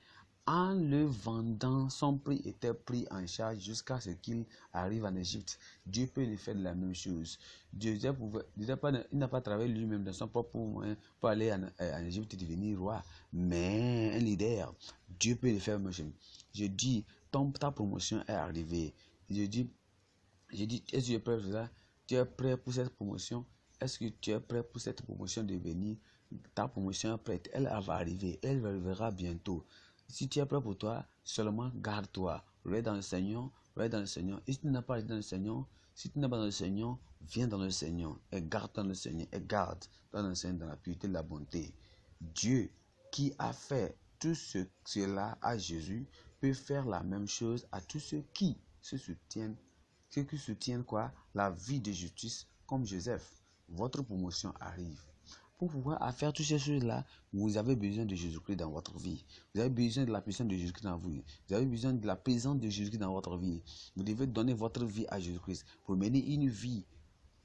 en le vendant, son prix était pris en charge jusqu'à ce qu'il arrive en Égypte. Dieu peut lui faire de la même chose. Joseph il n'a pas travaillé lui-même dans son propre moyen pour aller en Égypte et devenir roi, mais un leader. Dieu peut lui faire la même chose. Je dis, ta promotion est arrivée. Je dis, est-ce que tu es prêt pour ça? Tu es prêt pour cette promotion? Est-ce que tu es prêt pour cette promotion de venir? Ta promotion est prête. Elle va arriver. Elle arrivera bientôt. Si tu es prêt pour toi, seulement garde-toi. Reste dans le Seigneur. Reste dans le Seigneur. Et si tu n'es pas dans le Seigneur, si tu n'es pas dans le Seigneur, viens dans le Seigneur. Et garde dans le Seigneur. Et garde dans le Seigneur, dans la pureté de la bonté. Dieu qui a fait tout cela à Jésus peut faire la même chose à tous ceux qui se soutiennent. Ceux qui soutiennent quoi? La vie de justice comme Joseph. Votre promotion arrive. Pour pouvoir faire toutes ces choses-là, vous avez besoin de Jésus-Christ dans votre vie. Vous avez besoin de la puissance de Jésus-Christ dans vous. Vous avez besoin de la présence de Jésus-Christ dans votre vie. Vous devez donner votre vie à Jésus-Christ pour mener une vie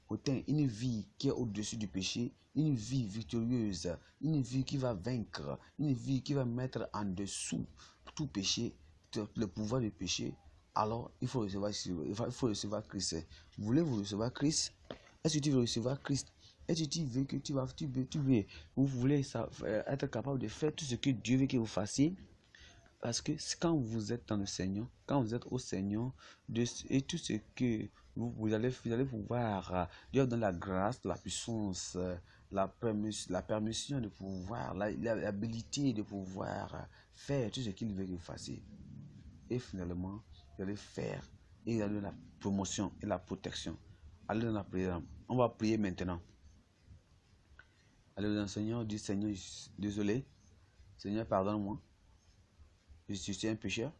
hautaine, une vie qui est au-dessus du péché, une vie victorieuse, une vie qui va vaincre, une vie qui va mettre en dessous tout péché, le pouvoir du péché. Alors, il faut recevoir Christ. Voulez-vous recevoir Christ? Est-ce que tu veux recevoir Christ? Est-ce que tu veux que vous voulez être capable de faire tout ce que Dieu veut que vous fassiez? Parce que quand vous êtes dans le Seigneur, quand vous êtes au Seigneur, et tout ce que vous allez pouvoir, Dieu vous donne la grâce, la puissance, la permission de pouvoir, l'habilité de pouvoir faire tout ce qu'il veut que vous fassiez. Et finalement, vous allez faire, et vous allez donner la promotion et la protection. Allez dans la prière. On va prier maintenant. Allez dans le Seigneur, dis Seigneur, désolé. Seigneur, pardonne-moi. Je suis un pécheur.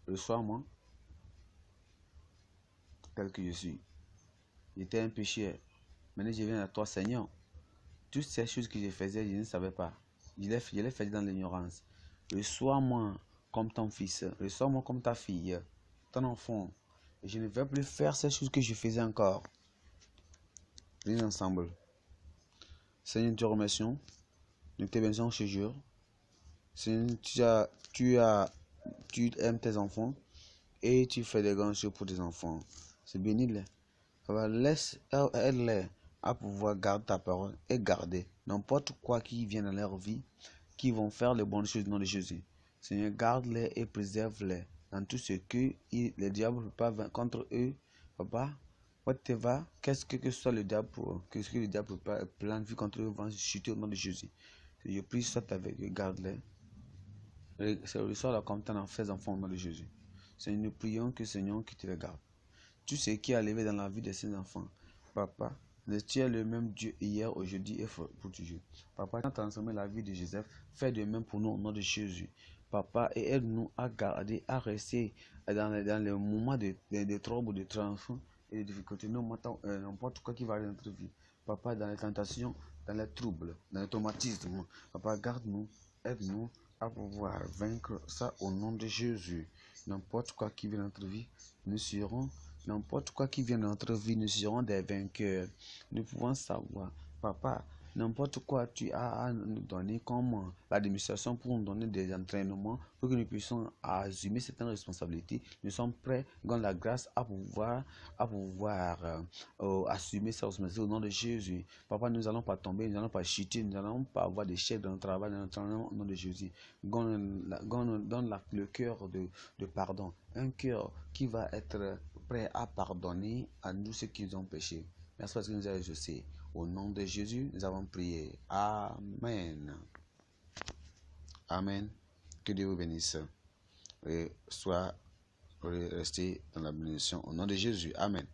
Reçois-moi tel que je suis. J'étais un pécheur. Maintenant, je viens à toi, Seigneur. Toutes ces choses que je faisais, je ne savais pas. Je les faisais dans l'ignorance. Reçois-moi comme ton fils. Reçois-moi comme ta fille, ton enfant. Et je ne vais plus faire ces choses que je faisais encore. Prions ensemble. Seigneur, nous te remercions. Nous te bénissons ce jour. Seigneur, tu aimes tes enfants et tu fais des grandes choses pour tes enfants. C'est béni-les. Aide-les à pouvoir garder ta parole et garder n'importe quoi qui vient dans leur vie, qui vont faire les bonnes choses au nom de Jésus. Seigneur, garde-les et préserve-les dans tout ce que les diables ne peuvent pas vaincre contre eux. Papa, whatever, qu'est-ce que soit le diable, qu'est-ce que le diable peut pas planifier contre eux, vont chuter au nom de Jésus. Je prie, soit avec eux, garde-les. Reçois-la comme ton enfant au nom de Jésus. Seigneur, nous prions que Seigneur qui te regarde. Tu sais qui est arrivé dans la vie de ces enfants. Papa, tu es le même Dieu hier, aujourd'hui et pour toujours. Papa, tu as transformé la vie de Joseph. Fais de même pour nous au nom de Jésus. Papa, et aide-nous à garder, à rester dans les moments de trouble, de triomphant et de difficultés, n'importe quoi qui va arriver dans notre vie. Papa, dans les tentations, dans les troubles, dans les traumatismes. Papa, garde-nous, aide-nous à pouvoir vaincre ça au nom de Jésus. N'importe quoi qui vient dans notre vie, nous serons n'importe quoi qui vient dans notre vie, nous serons des vainqueurs. Nous pouvons savoir, Papa, n'importe quoi tu as à nous donner comme l'administration pour nous donner des entraînements pour que nous puissions assumer certaines responsabilités. Nous sommes prêts, dans la grâce, à pouvoir assumer ces responsabilités au nom de Jésus. Papa, nous n'allons pas tomber, nous n'allons pas chuter, nous n'allons pas avoir d'échecs dans notre travail, dans notre au nom de Jésus. Donne le cœur de pardon, un cœur qui va être prêt à pardonner à nous ceux qui ont péché. Merci parce que nous avons exaucé. Au nom de Jésus, nous avons prié. Amen. Amen. Que Dieu vous bénisse. Et soit resté dans la bénédiction. Au nom de Jésus. Amen.